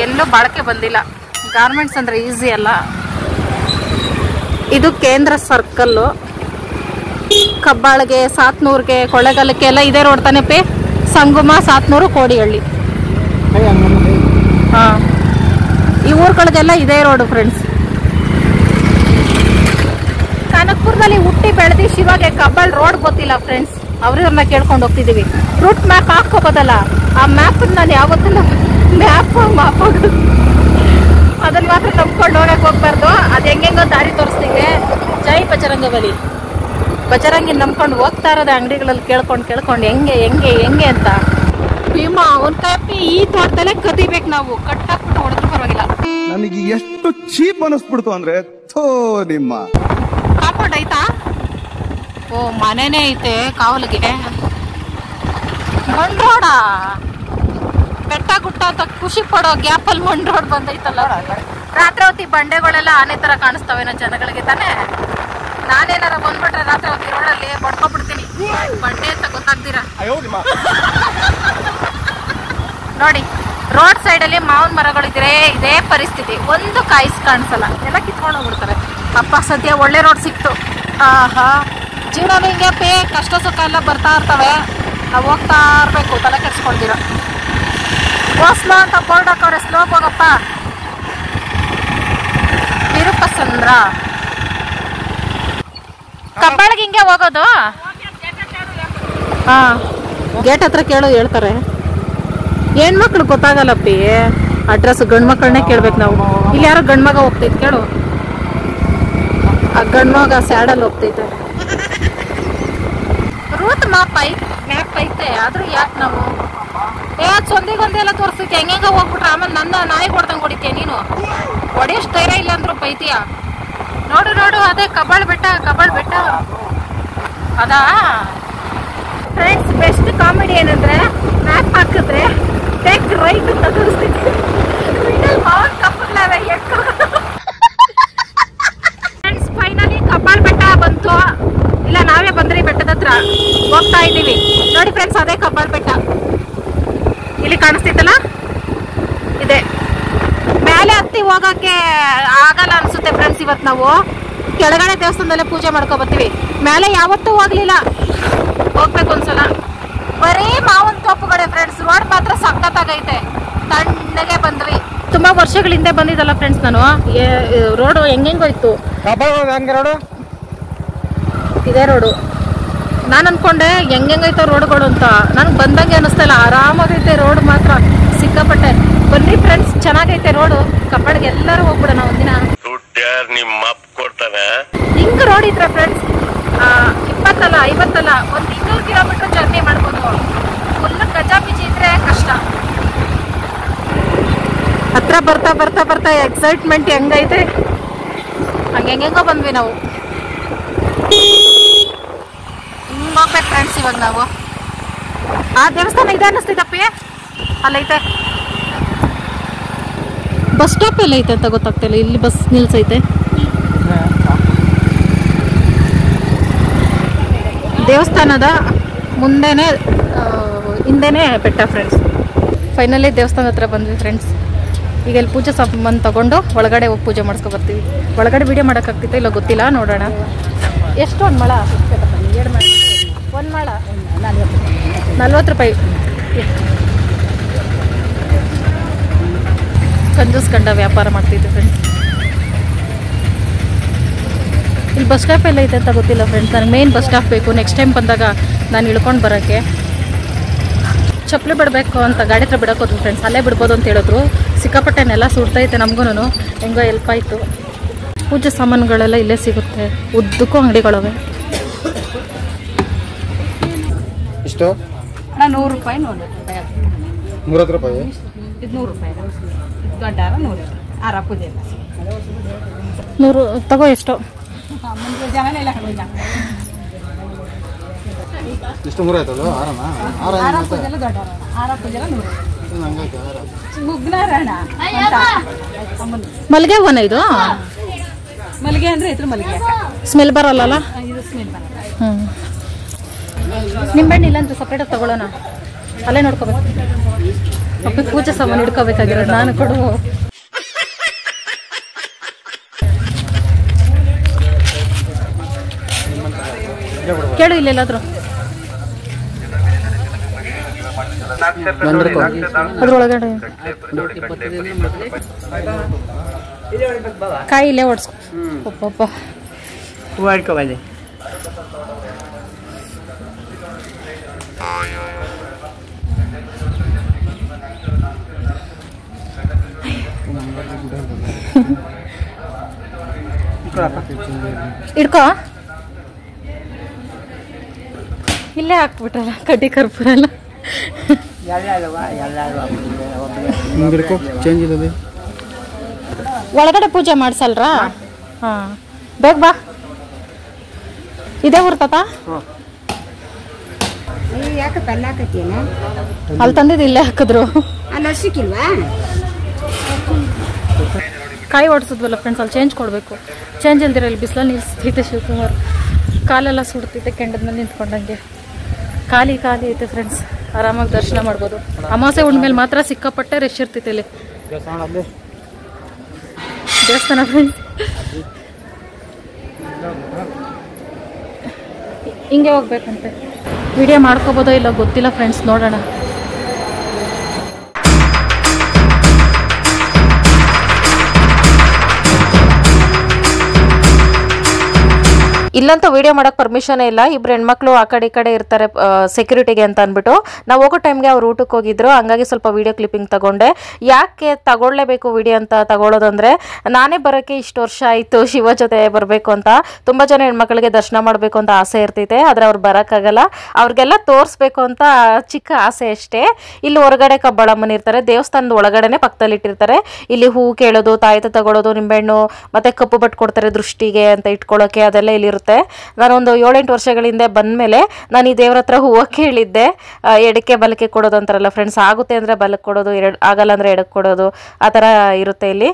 ಎಲ್ಲೂ ಬಾಳಕೆ ಬಂದಿಲ್ಲ. ಗಾರ್ಮೆಂಟ್ಸ್ ಅಂದರೆ ಈಸಿ ಅಲ್ಲ. ಇದು ಕೇಂದ್ರ ಸರ್ಕಲ್ಲು. ಕಬ್ಬಾಳಿಗೆ, ಸಾತ್ನೂರ್ಗೆ, ಕೊಳ್ಳೇಗಾಲಕ್ಕೆ ಎಲ್ಲ ಇದೇ ರೋಡ್ ತಾನೆ ಪೇ. ಸಂಗಮ, ಸಾತ್ನೂರು, ಕೋಡಿಹಳ್ಳಿ. ಹಾಂ, ಈ ಊರುಗಳಿಗೆಲ್ಲ ಇದೇ ರೋಡು ಫ್ರೆಂಡ್ಸ್. ಕನಕಪುರದಲ್ಲಿ ಹುಟ್ಟಿ ಬೆಳೆದಿ ಶಿವಾಗೆ ಕಬ್ಬಾಳ್ ರೋಡ್ ಗೊತ್ತಿಲ್ಲ ಫ್ರೆಂಡ್ಸ್. ಅವ್ರನ್ನ ಕೇಳ್ಕೊಂಡು ಹೋಗ್ತಿದ್ದೀವಿ. ರೂಟ್ ಮ್ಯಾಪ್ ಹಾಕೋಬೋದಲ್ಲ, ಆ ಮ್ಯಾಪ್ ನಾನು ಯಾವತ್ತೂ ಮ್ಯಾಪ್ ಅದನ್ನ ಮಾತ್ರ ನಂಬ್ಕೊಂಡು ಹೋಗ್ಬಾರ್ದು. ಅದು ಹೆಂಗೆಂಗೋ ದಾರಿ ತೋರಿಸ್ತೀವಿ. ಜೈ ಬಜರಂಗಬಲಿ. ಬಜರಂಗಿ ನಂಬ್ಕೊಂಡು ಹೋಗ್ತಾ ಇರೋದು ಅಂಗಡಿಗಳಲ್ಲಿ ಕೇಳ್ಕೊಂಡು ಹೆಂಗೆ ಅಂತ. ಭೀಮಾ ಅವ್ನ ಕಾಪಿ ಈ ತೋಟದಲ್ಲೇ ಕದಿಬೇಕು ನಾವು. ಕಟ್ಟಾಕ್ಬಿಟ್ಟು ಹೊಡೆದ್ರು ಪರವಾಗಿಲ್ಲ. ನನಗೆ ಎಷ್ಟು ಚೀಪ್ ಅನಿಸ್ಬಿಡ್ತು ಅಂದ್ರೆ ನಿಮ್ಮ ಕಾಂಪೌಂಡ್ ಐತಾ? ಓ, ಮನೆನೇ ಐತೆ ಕಾವಲಿಗೆ. ಮಣ್ ರೋಡ, ಬೆಟ್ಟ ಗುಟ್ಟ ಅಂತ ಖುಷಿ ಪಡೋ ಗ್ಯಾಪಲ್ಲಿ ಮಣ್ ರೋಡ್ ಬಂದೈತಲ್ಲ. ರಾತ್ರಿ ಹೊತ್ತಿ ಬಂಡೆಗಳೆಲ್ಲ ಆನೆ ತರ ಕಾಣಿಸ್ತಾವೇನೋ ಜನಗಳಿಗೆ ತಾನೆ. ನಾನೇನಾರ ಬಂದ್ಬಿಟ್ರೆ ರಾತ್ರಿ ಹೊತ್ತಿ ರೋಡಲ್ಲಿ ಬಡ್ಕೊಬಿಡ್ತೀನಿ. ಬಂಡೆ ಅಂತ ಗೊತ್ತಾಗ್ತೀರಾ ನೋಡಿ. ರೋಡ್ ಸೈಡಲ್ಲಿ ಮಾವಿನ ಮರಗಳಿದ್ರೆ ಇದೇ ಪರಿಸ್ಥಿತಿ. ಒಂದು ಕಾಯಿಸ್ ಕಾಣಿಸಲ್ಲ, ಎಲ್ಲ ಕಿತ್ಕೊಂಡು ಹೋಗ್ಬಿಡ್ತಾರೆ. ಅಪ್ಪ ಸದ್ಯ ಒಳ್ಳೆ ರೋಡ್ ಸಿಕ್ತು. ಆಹಾ, ಜೀವನ ಹಿಂಗೆ ಪೇ ಕಷ್ಟ ಸುಖ ಎಲ್ಲ ಬರ್ತಾ ಇರ್ತವೆ. ನಾವು ಹೋಗ್ತಾ ಇರಬೇಕು, ತಲೆ ಕೆಡ್ಸ್ಕೊಳ್ತೀರ. ಸ್ಲೋ ಅಂತ ಬೋರ್ಡ್ ಹಾಕೋರೆ, ಸ್ಲೋ ಹೋಗಪ್ಪ. ವಿರೂಪಾಕ್ಷೇಂದ್ರ ಕಬ್ಬಾಳಿಗೆ ಹಿಂಗೆ ಹೋಗೋದು. ಹಾ, ಗೇಟ್ ಹತ್ರ ಕೇಳೋ ಹೇಳ್ತಾರೆ. ಹೆಣ್ಮಕ್ಳು ಗೊತ್ತಾಗಲ್ಲಪ್ಪಿ ಅಡ್ರೆಸ್. ಗಂಡು ಮಕ್ಕಳನ್ನೇ ಕೇಳ್ಬೇಕು ನಾವು. ಇಲ್ಲಿ ಯಾರೋ ಗಂಡು ಮಗ ಹೋಗ್ತೈತೆ ಕೇಳು. ಆ ಗಂಡು ಮಗ ಸ್ಯಾಡಲ್ಲಿ ಹೋಗ್ತೈತೆ. ರೂಟ್ ಮ್ಯಾಪ್ ಐತೆ ಆದ್ರೂ ಯಾಕೆ ನಾವು ಸೊಂದಿಗೊಂದೆಲ್ಲ ತೋರಿಸ್ತೈತಿ. ಹೆಂಗ ಹೋಗ್ಬಿಟ್ರೆ ಆಮೇಲೆ ನನ್ನ ನಾಯಿ ಹೊಡ್ದಂಗೆ ಹೊಡಿತೀಯ ನೀನು. ಹೊಡೆಯಷ್ಟು ಧೈರ್ಯ ಇಲ್ಲ ಅಂದ್ರೂ ಬೈತೀಯ. ನೋಡು ನೋಡು, ಅದೇ ಕಬ್ಬಾಳ್ ಬೆಟ್ಟ ಅದಾ ಫ್ರೆಂಡ್ಸ್. ಬೆಸ್ಟ್ ಕಾಮಿಡಿ ಏನಂದ್ರೆ ಮ್ಯಾಪ್ ಹಾಕಿದ್ರೆ ಟೇಕ್ ರೈಟ್ ಅಂತ ತೋರಿಸ್ತೈತಿ. ಫ್ರೆಂಡ್ಸ್ ಫೈನಲಿ ಕಬ್ಬಾಳ್ ಬೆಟ್ಟ ಬಂತು. ಇಲ್ಲ ನಾವೇ ಬಂದ್ರಿ ಬೆಟ್ಟದ ಹತ್ರ ಹೋಗ್ತಾ ಇದೀವಿ ನೋಡಿ ಫ್ರೆಂಡ್ಸ್. ಅದೇ ಕಬ್ಬಾಳ್ ಬೆಟ್ಟ ಇಲ್ಲಿ ಕಾಣಿಸ್ತೈತಲ್ಲ, ಇದೆ. ಮೇಲೆ ಹತ್ತಿ ಹೋಗಕ್ಕೆ ಆಗಲ್ಲ ಅನ್ಸುತ್ತೆ ಫ್ರೆಂಡ್ಸ್. ಇವತ್ತು ನಾವು ಕೆಳಗಡೆ ದೇವಸ್ಥಾನದಲ್ಲೇ ಪೂಜೆ ಮಾಡ್ಕೊ ಬರ್ತೀವಿ. ಮೇಲೆ ಯಾವತ್ತೂ ಹೋಗ್ಲಿಲ್ಲ, ಹೋಗ್ಬೇಕು ಒಂದ್ಸಲ. ಬರೀ ಮಾವನ್ ತೋಪುಗಳೇ ಫ್ರೆಂಡ್ಸ್. ರೋಡ್ ಮಾತ್ರ ಸಖತ್ತಾಗೈತೆ. ತಣ್ಣಗೆ ಬಂದ್ವಿ. ತುಂಬಾ ವರ್ಷಗಳ ಹಿಂದೆ ಬಂದಿದ್ದಲ್ಲ ಫ್ರೆಂಡ್ಸ್ ನಾನು. ರೋಡು ಹೆಂಗೋಯ್ತು, ಇದೇ ರೋಡು. ನಾನು ಅನ್ಕೊಂಡೆ ಹೆಂಗೈತೋ ರೋಡ್ಗಳು ಅಂತ. ನನಗೆ ಬಂದಂಗೆ ಅನಿಸ್ತಾ ಇಲ್ಲ. ಆರಾಮಾಗೈತೆ ರೋಡ್ ಮಾತ್ರ ಸಿಕ್ಕಾಪಟ್ಟೆ. ಬನ್ನಿ ಫ್ರೆಂಡ್ಸ್, ಚೆನ್ನಾಗೈತೆ ರೋಡು. ಕಬ್ಬಾಳಿಗೆ ಎಲ್ಲರೂ ಹೋಗ್ಬಿಡೋಣ ಒಂದಿನ. ಹಿಂಗ್ ರೋಡ್ ಇದ್ರೆ ಫ್ರೆಂಡ್ಸ್ 20 ಅಲ್ಲ 50 ಅಲ್ಲ, ಒಂದು 200 ಕಿಲೋಮೀಟರ್ ಜರ್ನಿ ಮಾಡ್ಬೋದು. ಫುಲ್ ಗಜಾ ಬಿಜಿ ಇದ್ರೆ ಕಷ್ಟ. ಹತ್ರ ಬರ್ತಾ ಬರ್ತಾ ಬರ್ತಾ ಎಕ್ಸೈಟ್ಮೆಂಟ್ ಹೆಂಗೈತೆ ಹೆಂಗೋ ಬಂದ್ವಿ ನಾವು. ಹೋಗ್ಬೇಕು ಫ್ರೆಂಡ್ಸ್ ಇವಾಗ ನಾವು. ಆ ದೇವಸ್ಥಾನ ಇದೆ ಅನ್ನಿಸ್ತೈತಪ್ಪಿ, ಅಲ್ಲೈತೆ. ಬಸ್ ಸ್ಟಾಪ್ ಎಲ್ಲ ಐತೆ ಅಂತ ಗೊತ್ತಾಗ್ತಿಲ್ಲ. ಇಲ್ಲಿ ಬಸ್ ನಿಲ್ಸೈತೆ. ದೇವಸ್ಥಾನದ ಮುಂದೆನೆ ಹಿಂದೆನೆ ಬೆಟ್ಟ ಫ್ರೆಂಡ್ಸ್. ಫೈನಲಿ ದೇವಸ್ಥಾನ ಹತ್ರ ಬಂದ್ವಿ ಫ್ರೆಂಡ್ಸ್. ಈಗ ಇಲ್ಲಿ ಪೂಜೆ ಸಾಮಾನು ತಗೊಂಡು ಒಳಗಡೆ ಹೋಗಿ ಪೂಜೆ ಮಾಡಿಸ್ಕೊ ಬರ್ತೀವಿ. ಒಳಗಡೆ ವಿಡಿಯೋ ಮಾಡೋಕ್ಕಾಗ್ತಿತ್ತು ಇಲ್ಲ ಗೊತ್ತಿಲ್ಲ, ನೋಡೋಣ. ಎಷ್ಟು ಒಂದು ಮಳ? 2 ಮಳ. 1 ಮಳ 40 ರೂಪಾಯಿ. ಕಂಜೂಸ್ಕಂಡ ವ್ಯಾಪಾರ ಮಾಡ್ತಿದ್ದೆ ಫ್ರೆಂಡ್ಸ್. ಇಲ್ಲಿ ಬಸ್ ಸ್ಟಾಪ್ ಎಲ್ಲ ಐತೆ ಅಂತ ಗೊತ್ತಿಲ್ಲ ಫ್ರೆಂಡ್ಸ್. ನನಗೆ ಮೇನ್ ಬಸ್ ಸ್ಟಾಪ್ ಬೇಕು. ನೆಕ್ಸ್ಟ್ ಟೈಮ್ ಬಂದಾಗ ನಾನು ಇಳ್ಕೊಂಡು ಬರೋಕ್ಕೆ. ಚಪ್ಪಲಿ ಬಿಡಬೇಕು ಅಂತ ಗಾಡಿ ಹತ್ರ ಬಿಡೋಕೆ ಹೋದ್ವಿ ಫ್ರೆಂಡ್ಸ್. ಅಲ್ಲೇ ಬಿಡ್ಬೋದು ಅಂತ ಹೇಳಿದ್ರು. ಸಿಕ್ಕಾಪಟ್ಟೆ ನೆಲ ಸುಡ್ತೈತೆ ನಮಗೂ. ಹೆಂಗೋ ಹೆಲ್ಪ್ ಆಯಿತು. ಪೂಜೆ ಸಾಮಾನುಗಳೆಲ್ಲ ಇಲ್ಲೇ ಸಿಗುತ್ತೆ. ಉದ್ದಕ್ಕೂ ಅಂಗಡಿಗಳವೆ. ಎಷ್ಟು? 100 ರೂಪಾಯಿ. 30 ರೂಪಾಯಿ. ಇದು 100 ರೂಪಾಯಿ. ದೊಡ್ಡ 100. ಆರ ಪೂಜೆ 100 ತಗೋ. ಎಷ್ಟು? ಎಷ್ಟು 3 ಆಯ್ತದ? ಮಲ್ಲಿಗೆ ಹೂವನ ಇದು? ಮಲ್ಲಿಗೆ ಅಂದ್ರೆ ಇದ್ರ ಮಲ್ಲಿಗೆ. ಸ್ಮೆಲ್ ಬರಲ್ಲ. ಇದು ಸ್ಮೆಲ್ ಬರಲ್ಲ. ನಿಂಬೆಹಣ್ಣು ಇಲ್ಲ ಅಂತ ಸಪ್ರೇಟಾಗಿ ತಗೊಳ್ಳೋಣ. ಅಲ್ಲೇ ನೋಡ್ಕೋಬೇಕು. ಅಪ್ಪ ಪೂಜೆ ಸಾಮಾನು ಹಿಡ್ಕೋಬೇಕಾಗಿರೋದು ನಾನು ಕೊಡು. ಕೇಳು ಇಲ್ಲೆಲ್ಲಾದ್ರು. ಅದ್ರೊಳಗಡೆ ಕಾಯಿ ಇಲ್ಲೇ ಓಡಿಸ್ಕೊ. ಒಬ್ಬೊಬ್ಬ ಹೂವು ಇಟ್ಕೊಬಲ್ಲಿ. ಇಡ್ಕೋ. ಇಲ್ಲೇ ಹಾಕ್ಬಿಟ್ರಲ್ಲ ಕಡ್ಡಿ ಕರ್ಪೂರ ಎಲ್ಲ. ಒಳಗಡೆ ಪೂಜೆ ಮಾಡ್ಸಲ್ರ? ಹಾ, ಬೇಗ ಬಾ. ಇದೇ ಊರ್ ತಾತ? ಅಲ್ಲಿ ತಂದಿದ್ದು ಇಲ್ಲೇ ಹಾಕಿದ್ರು. ಕಾಯಿ ಓಡಿಸಿದ್ವಲ್ಲ ಫ್ರೆಂಡ್ಸ್, ಅಲ್ಲಿ ಚೇಂಜ್ ಕೊಡಬೇಕು. ಚೇಂಜ್ ಇಲ್ದಿರ ಇಲ್ಲಿ ಬಿಸಿಲಲ್ಲಿ ನಿಲ್ಸ್ತೈತೆ ಶಿವಕುಮಾರ್. ಕಾಲೆಲ್ಲ ಸುಡ್ತೈತೆ ಕೆಂಡದ ಮೇಲೆ ನಿಂತ್ಕೊಂಡಂಗೆ. ಖಾಲಿ ಐತೆ ಫ್ರೆಂಡ್ಸ್. ಆರಾಮಾಗಿ ದರ್ಶನ ಮಾಡ್ಬೋದು. ಅಮಾವಾಸ್ಯೆ ಉಣ್ಮೇಲೆ ಮಾತ್ರ ಸಿಕ್ಕಾಪಟ್ಟೆ ರಶ್ ಇರ್ತೈತೆ ಇಲ್ಲಿ ದೇವಸ್ಥಾನ ಫ್ರೆಂಡ್ಸ್. ಹಿಂಗೆ ಹೋಗ್ಬೇಕಂತೆ. ವಿಡಿಯೋ ಮಾಡ್ಕೋಬೋದೋ ಇಲ್ಲ ಗೊತ್ತಿಲ್ಲ ಫ್ರೆಂಡ್ಸ್, ನೋಡೋಣ. ಇಲ್ಲಂತೂ ವಿಡಿಯೋ ಮಾಡೋಕೆ ಪರ್ಮಿಷನ್ ಇಲ್ಲ. ಇಬ್ರು ಹೆಣ್ಮಕ್ಳು ಆ ಕಡೆ ಈ ಕಡೆ ಇರ್ತಾರೆ ಸೆಕ್ಯೂರಿಟಿಗೆ ಅಂತ ಅಂದ್ಬಿಟ್ಟು. ನಾವು ಹೋಗೋ ಟೈಮ್ಗೆ ಅವ್ರು ಊಟಕ್ಕೆ ಹೋಗಿದ್ರು, ಹಂಗಾಗಿ ಸ್ವಲ್ಪ ವಿಡಿಯೋ ಕ್ಲಿಪ್ಪಿಂಗ್ ತಗೊಂಡೆ. ಯಾಕೆ ತಗೊಳ್ಳೇಬೇಕು ವಿಡಿಯೋ ಅಂತ ತಗೊಳ್ಳೋದಂದ್ರೆ, ನಾನೇ ಬರೋಕ್ಕೆ ಇಷ್ಟು ವರ್ಷ ಆಯಿತು ಶಿವ ಜೊತೆ ಬರಬೇಕು ಅಂತ. ತುಂಬ ಜನ ಹೆಣ್ಮಕ್ಳಿಗೆ ದರ್ಶನ ಮಾಡಬೇಕು ಅಂತ ಆಸೆ ಇರ್ತೈತೆ, ಆದರೆ ಅವ್ರು ಬರೋಕ್ಕಾಗಲ್ಲ. ಅವ್ರಿಗೆಲ್ಲ ತೋರಿಸ್ಬೇಕು ಅಂತ ಚಿಕ್ಕ ಆಸೆ ಅಷ್ಟೇ. ಇಲ್ಲಿ ಹೊರಗಡೆ ಕಬ್ಬಾಳಮ್ಮನ ಇರ್ತಾರೆ, ದೇವಸ್ಥಾನದ ಒಳಗಡೆನೆ ಪಕ್ಕದಲ್ಲಿ ಇಟ್ಟಿರ್ತಾರೆ. ಇಲ್ಲಿ ಹೂ ಕೇಳೋದು, ತಾಯಿತ ತಗೊಳ್ಳೋದು, ನಿಂಬೆಹಣ್ಣು ಮತ್ತು ಕಪ್ಪು ಬಟ್ಟು ಕೊಡ್ತಾರೆ ದೃಷ್ಟಿಗೆ ಅಂತ ಇಟ್ಕೊಳ್ಳೋಕೆ, ಅದೆಲ್ಲ ಇಲ್ಲಿರುತ್ತೆ. ನಾನೊಂದು 7-8 ವರ್ಷಗಳ ಹಿಂದೆ ಬಂದಮೇಲೆ ನಾನು ಈ ದೇವ್ರ ಹತ್ರ ಹೂವು ಕೇಳಿದ್ದೆ. ಎಡಕ್ಕೆ ಬಲಕ್ಕೆ ಕೊಡೋದು ಅಂತಾರಲ್ಲ ಫ್ರೆಂಡ್ಸ್, ಆಗುತ್ತೆ ಅಂದರೆ ಬಲಕ್ಕೆ ಕೊಡೋದು, ಆಗಲ್ಲ ಅಂದರೆ ಎಡಕ್ಕೆ ಕೊಡೋದು, ಆ ಥರ ಇರುತ್ತೆ ಇಲ್ಲಿ.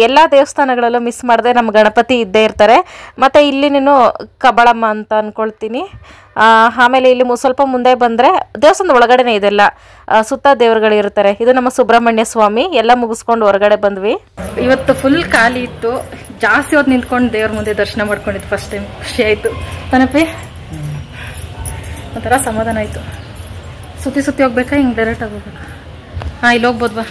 ಎಲ್ಲ ದೇವಸ್ಥಾನಗಳಲ್ಲೂ ಮಿಸ್ ಮಾಡಿದೆ ನಮ್ಮ ಗಣಪತಿ ಇದ್ದೇ ಇರ್ತಾರೆ. ಮತ್ತು ಇಲ್ಲಿ ನೀನು ಕಬ್ಬಾಳಮ್ಮ ಅಂತ ಅಂದ್ಕೊಳ್ತೀನಿ. ಆಮೇಲೆ ಇಲ್ಲಿ ಸ್ವಲ್ಪ ಮುಂದೆ ಬಂದರೆ ದೇವಸ್ಥಾನದ ಒಳಗಡೆನೇ ಇದೆಲ್ಲ ಸುತ್ತ ದೇವರುಗಳಿರ್ತಾರೆ. ಇದು ನಮ್ಮ ಸುಬ್ರಹ್ಮಣ್ಯ ಸ್ವಾಮಿ. ಎಲ್ಲ ಮುಗಿಸ್ಕೊಂಡು ಹೊರಗಡೆ ಬಂದ್ವಿ. ಇವತ್ತು ಫುಲ್ ಖಾಲಿ ಇತ್ತು, ಜಾಸ್ತಿ ಹೊತ್ತು ನಿಂತ್ಕೊಂಡು ದೇವ್ರ ಮುಂದೆ ದರ್ಶನ ಮಾಡ್ಕೊಂಡಿದ್ದು ಫಸ್ಟ್ ಟೈಮ್. ಖುಷಿ ಆಯಿತು ತನಪಿ, ಒಂಥರ ಸಮಾಧಾನ ಆಯಿತು. ಸುತ್ತಿ ಸುತ್ತಿ ಹೋಗ್ಬೇಕಾ, ಹಿಂಗೆ ಡೈರೆಕ್ಟ್ ಆಗಿ ಹೋಗ್ಬೇಕಾ? ಹಾಂ, ಇಲ್ಲಿ ಹೋಗ್ಬೋದು ಬಾ.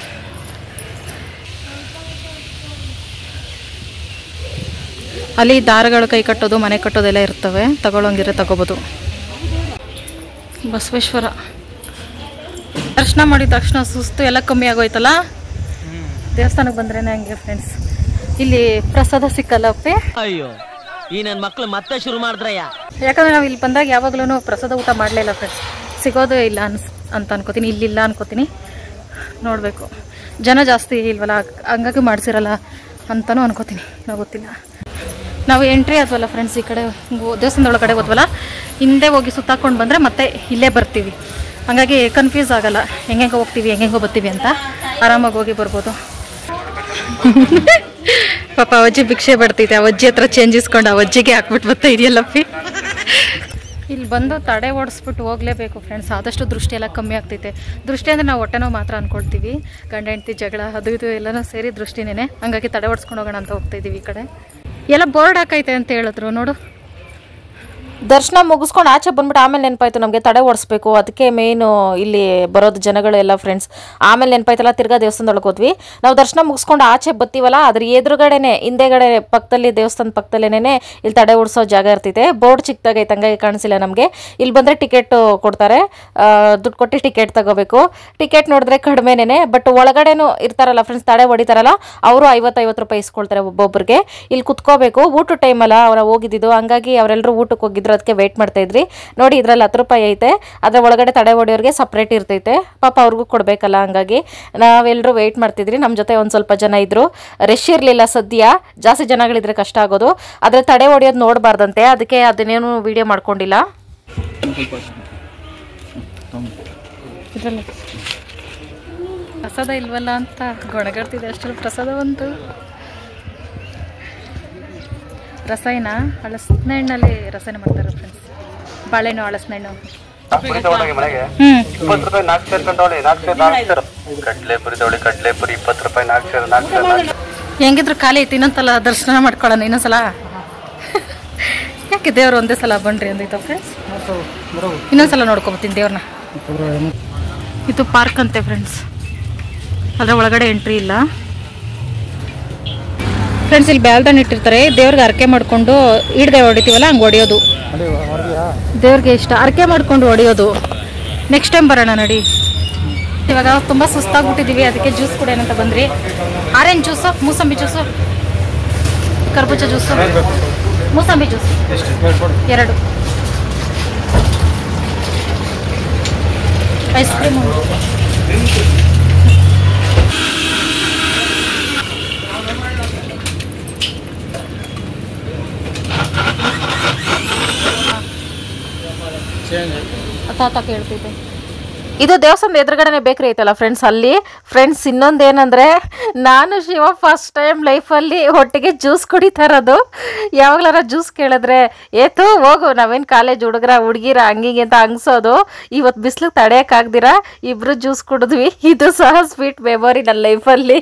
ಅಲ್ಲಿ ದಾರಗಳು ಕೈ ಕಟ್ಟೋದು, ಮನೆ ಕಟ್ಟೋದೆಲ್ಲ ಇರ್ತವೆ, ತಗೊಳ್ಳೋಂಗಿದ್ರೆ ತಗೋಬೋದು. ಬಸವೇಶ್ವರ ದರ್ಶನ ಮಾಡಿದ ತಕ್ಷಣ ಸುಸ್ತು ಎಲ್ಲ ಕಮ್ಮಿ ಆಗೋಯ್ತಲ್ಲ. ದೇವಸ್ಥಾನಕ್ಕೆ ಬಂದ್ರೇನೆ ಹಂಗೆ ಫ್ರೆಂಡ್ಸ್. ಇಲ್ಲಿ ಪ್ರಸಾದ ಸಿಕ್ಕಲ್ಲಪ್ಪೆ. ಅಯ್ಯೋ, ಈ ನನ್ನ ಮಕ್ಳು ಮತ್ತೆ ಶುರು ಮಾಡಿದ್ರಯ್ಯ. ಯಾಕಂದ್ರೆ ನಾವು ಇಲ್ಲಿ ಬಂದಾಗ ಯಾವಾಗ್ಲೂ ಪ್ರಸಾದ ಊಟ ಮಾಡಲಿಲ್ಲ ಫ್ರೆಂಡ್ಸ್, ಸಿಗೋದೇ ಇಲ್ಲ ಅಂತ ಅನ್ಕೋತೀನಿ. ಇಲ್ಲಿಲ್ಲ ಅನ್ಕೋತೀನಿ, ನೋಡಬೇಕು. ಜನ ಜಾಸ್ತಿ ಇಲ್ವಲ್ಲ, ಹಂಗಾಗಿ ಮಾಡಿಸಿರಲ್ಲ ಅಂತಲೂ ಅನ್ಕೋತೀನಿ, ನಾವು ಗೊತ್ತಿಲ್ಲ. ನಾವು ಎಂಟ್ರಿ ಆದ್ವಲ್ಲ ಫ್ರೆಂಡ್ಸ್, ಈ ಕಡೆ ದೇವಸ್ಥಾನದ ಒಳಗಡೆ ಹೋದ್ವಲ್ಲ, ಹಿಂದೆ ಹೋಗಿ ಸುತ್ತಾಕೊಂಡು ಬಂದರೆ ಮತ್ತೆ ಇಲ್ಲೇ ಬರ್ತೀವಿ. ಹಾಗಾಗಿ ಕನ್ಫ್ಯೂಸ್ ಆಗಲ್ಲ, ಹೆಂಗೆ ಹೋಗ್ತೀವಿ ಹೆಂಗೆ ಬರ್ತೀವಿ ಅಂತ, ಆರಾಮಾಗಿ ಹೋಗಿ ಬರ್ಬೋದು. ಪಾಪ ಅಜ್ಜಿ ಭಿಕ್ಷೆ ಬಿಡ್ತೈತೆ, ಅಜ್ಜಿ ಹತ್ರ ಚೇಂಜ್ ಇಸ್ಕೊಂಡು ಅಜ್ಜಿಗೆ ಹಾಕ್ಬಿಟ್ಟು ಬರ್ತಾ ಇದೆಯಲ್ಲಪ್ಪಿ. ಇಲ್ಲಿ ಬಂದು ತಡೆ ಓಡಿಸ್ಬಿಟ್ಟು ಹೋಗಲೇಬೇಕು ಫ್ರೆಂಡ್ಸ್, ಆದಷ್ಟು ದೃಷ್ಟಿ ಎಲ್ಲ ಕಮ್ಮಿ ಆಗ್ತೈತೆ. ದೃಷ್ಟಿ ಅಂದರೆ ನಾವು ಹೊಟ್ಟೆನೋ ಮಾತ್ರ ಅಂದ್ಕೊಳ್ತೀವಿ, ಗಂಡ ಹೆಂಡತಿ ಜಗಳ ಅದು ಇದು ಎಲ್ಲನೂ ಸೇರಿ ದೃಷ್ಟಿನೇ. ಹಂಗಾಗಿ ತಡೆ ಓಡಿಸ್ಕೊಂಡು ಹೋಗೋಣ ಅಂತ ಹೋಗ್ತಾಯಿದ್ದೀವಿ. ಈ ಕಡೆ ಎಲ್ಲ ಬೋರ್ಡ್ ಹಾಕೈತೆ ಅಂತ ಹೇಳಿದ್ರು ನೋಡು. ದರ್ಶನ ಮುಗಿಸ್ಕೊಂಡು ಆಚೆ ಬಂದ್ಬಿಟ್ಟು ಆಮೇಲೆ ನೆನಪಾಯ್ತು ನಮಗೆ ತಡೆ ಓಡಿಸ್ಬೇಕು, ಅದಕ್ಕೆ ಮೇಯ್ನು ಇಲ್ಲಿ ಬರೋದು ಜನಗಳು ಎಲ್ಲ ಫ್ರೆಂಡ್ಸ್. ಆಮೇಲೆ ನೆನಪಾಯ್ತಲ್ಲ, ತಿರ್ಗಾ ದೇವಸ್ಥಾನದೊಳಗೆ ಹೋದ್ವಿ. ನಾವು ದರ್ಶನ ಮುಗಿಸ್ಕೊಂಡು ಆಚೆ ಬರ್ತೀವಲ್ಲ, ಅದ್ರ ಎದುರುಗಡೆನೆ ಹಿಂದೆಗಡೆ ಪಕ್ಕದಲ್ಲಿ ದೇವಸ್ಥಾನದ ಪಕ್ಕದಲ್ಲೇನೆ ಇಲ್ಲಿ ತಡೆ ಓಡಿಸೋ ಜಾಗ ಇರ್ತೈತೆ. ಬೋರ್ಡ್ ಚಿಕ್ಕದಾಗೈತೆ, ಹಂಗಾಗಿ ಕಾಣಿಸಿಲ್ಲ ನಮಗೆ. ಇಲ್ಲಿ ಬಂದರೆ ಟಿಕೆಟ್ ಕೊಡ್ತಾರೆ, ದುಡ್ಡು ಕೊಟ್ಟು ಟಿಕೆಟ್ ತಗೋಬೇಕು. ಟಿಕೆಟ್ ನೋಡಿದ್ರೆ ಕಡಿಮೆನೇ, ಬಟ್ ಒಳಗಡೆನೂ ಇರ್ತಾರಲ್ಲ ಫ್ರೆಂಡ್ಸ್, ತಡೆ ಹೊಡಿತಾರಲ್ಲ, ಅವರು 50-50 ರೂಪಾಯಿ ಇಸ್ಕೊಳ್ತಾರೆ ಒಬ್ಬೊಬ್ಬರಿಗೆ. ಇಲ್ಲಿ ಕುತ್ಕೋಬೇಕು, ಊಟ ಟೈಮ್ ಅಲ್ಲ ಅವರ ಹೋಗಿದ್ದು, ಹಂಗಾಗಿ ಅವರೆಲ್ಲರೂ ಊಟಕ್ಕೆ ಹೋಗಿದ್ರು, ಅದಕ್ಕೆ ವೇಟ್ ಮಾಡ್ತಾ ಇದ್ರಿ. ನೋಡಿ ಇದ್ರಲ್ಲಿ 10 ರೂಪಾಯಿ ಐತೆ, ಅದ್ರ ಒಳಗಡೆ ತಡೆ ಹೊಡಿಯೋರಿಗೆ ಸಪ್ರೇಟ್ ಇರ್ತೈತೆ, ಪಾಪ ಅವ್ರಿಗೂ ಕೊಡ್ಬೇಕಲ್ಲ. ಹಂಗಾಗಿ ನಾವೆಲ್ಲರೂ ವೇಟ್ ಮಾಡ್ತಿದ್ರಿ. ನಮ್ಮ ಜೊತೆ ಒಂದು ಸ್ವಲ್ಪ ಜನ ಇದ್ರು, ರಶ್ ಇರಲಿಲ್ಲ ಸದ್ಯ. ಜಾಸ್ತಿ ಜನಗಳಿದ್ರೆ ಕಷ್ಟ ಆಗೋದು, ಆದರೆ ತಡೆ ಹೊಡಿಯೋದು ನೋಡಬಾರ್ದಂತೆ, ಅದಕ್ಕೆ ಅದನ್ನೇನು ವಿಡಿಯೋ ಮಾಡ್ಕೊಂಡಿಲ್ಲ. ಪ್ರಸಾದ ಇಲ್ವಲ್ಲ ಅಂತ ಗೊಣಗಾಡ್ತಿದೆ, ಅಷ್ಟರಲ್ಲಿ ಪ್ರಸಾದ ಬಂತು. ರಸಾಯನ ಹಳಸಿನ ಹಣ್ಣಲ್ಲಿ ರಸಾಯನ ಮಾಡ್ತಾರೆ ಫ್ರೆಂಡ್ಸ್, ಬಾಳೆಹಣ್ಣು ಹಳಸಿನ ಹಣ್ಣು. ಹೆಂಗಿದ್ರು ಖಾಲಿ ಐತಿ, ಇನ್ನೊಂದ್ಸಲ ದರ್ಶನ ಮಾಡ್ಕೊಳ್ಳೋಣ. ಇನ್ನೊಂದ್ಸಲ ಯಾಕೆ ದೇವ್ರು ಒಂದೇ ಸಲ ಬನ್ರಿ ಅಂದೈತ ಫ್ರೆಂಡ್ಸ್, ಇನ್ನೊಂದ್ಸಲ ನೋಡ್ಕೊಬತ್ತೀನಿ ದೇವ್ರನ್ನ. ಇದು ಪಾರ್ಕ್ ಅಂತೆ ಫ್ರೆಂಡ್ಸ್, ಅದರ ಒಳಗಡೆ ಎಂಟ್ರಿ ಇಲ್ಲ ಫ್ರೆಂಡ್ಸ್. ಇಲ್ಲಿ ಬ್ಯಾಲ್ದಣ್ಣ ಇಟ್ಟಿರ್ತಾರೆ, ದೇವ್ರಿಗೆ ಅರಕೆ ಮಾಡ್ಕೊಂಡು ಈಡ್ಗಾಯಿ ಹೊಡಿತೀವಲ್ಲ ಹಂಗೆ ಹೊಡಿಯೋದು. ದೇವ್ರಿಗೆ ಇಷ್ಟ ಅರಕೆ ಮಾಡ್ಕೊಂಡು ಹೊಡಿಯೋದು. ನೆಕ್ಸ್ಟ್ ಟೈಮ್ ಬರೋಣ ನಡಿ. ಇವಾಗ ತುಂಬ ಸುಸ್ತಾಗ್ಬಿಟ್ಟಿದ್ದೀವಿ, ಅದಕ್ಕೆ ಜ್ಯೂಸ್ ಕುಡಿಯೋಣ ಅಂತ ಬಂದ್ರಿ. ಆರೆಂಜ್ ಜ್ಯೂಸು, ಮೂಸಂಬಿ ಜ್ಯೂಸು, ಕರ್ಬೂಜ ಜ್ಯೂಸು, ಮೂಸಂಬಿ ಜ್ಯೂಸ್ 2, ಐಸ್ ಕ್ರೀಮು. ಕೇಳ್ತೈತೆ. ಇದು ದೇವಸ್ಥಾನದ ಎದುರುಗಡೆನೆ ಬೇಕ್ರಿ ಐತಲ್ಲ ಫ್ರೆಂಡ್ಸ್, ಅಲ್ಲಿ ಫ್ರೆಂಡ್ಸ್ ಇನ್ನೊಂದೇನಂದರೆ, ನಾನು ಶಿವ ಫಸ್ಟ್ ಟೈಮ್ ಲೈಫಲ್ಲಿ ಒಟ್ಟಿಗೆ ಜ್ಯೂಸ್ ಕುಡಿತಾ ಇರೋದು. ಯಾವಾಗಲಾರ ಜ್ಯೂಸ್ ಕೇಳಿದ್ರೆ ಏತು ಹೋಗು ನಾವೇನು ಕಾಲೇಜ್ ಹುಡುಗಿರ ಹಂಗಿಗೆ ಅಂತ ಹಂಗ್ಸೋದು. ಇವತ್ತು ಬಿಸಿಲಿಗೆ ತಡೆಯೋಕ್ಕಾಗ್ದಿರ ಇಬ್ರು ಜ್ಯೂಸ್ ಕುಡಿದ್ವಿ. ಇದು ಸಹ ಸ್ವೀಟ್ ಮೆಮೊರಿ ನನ್ನ ಲೈಫಲ್ಲಿ.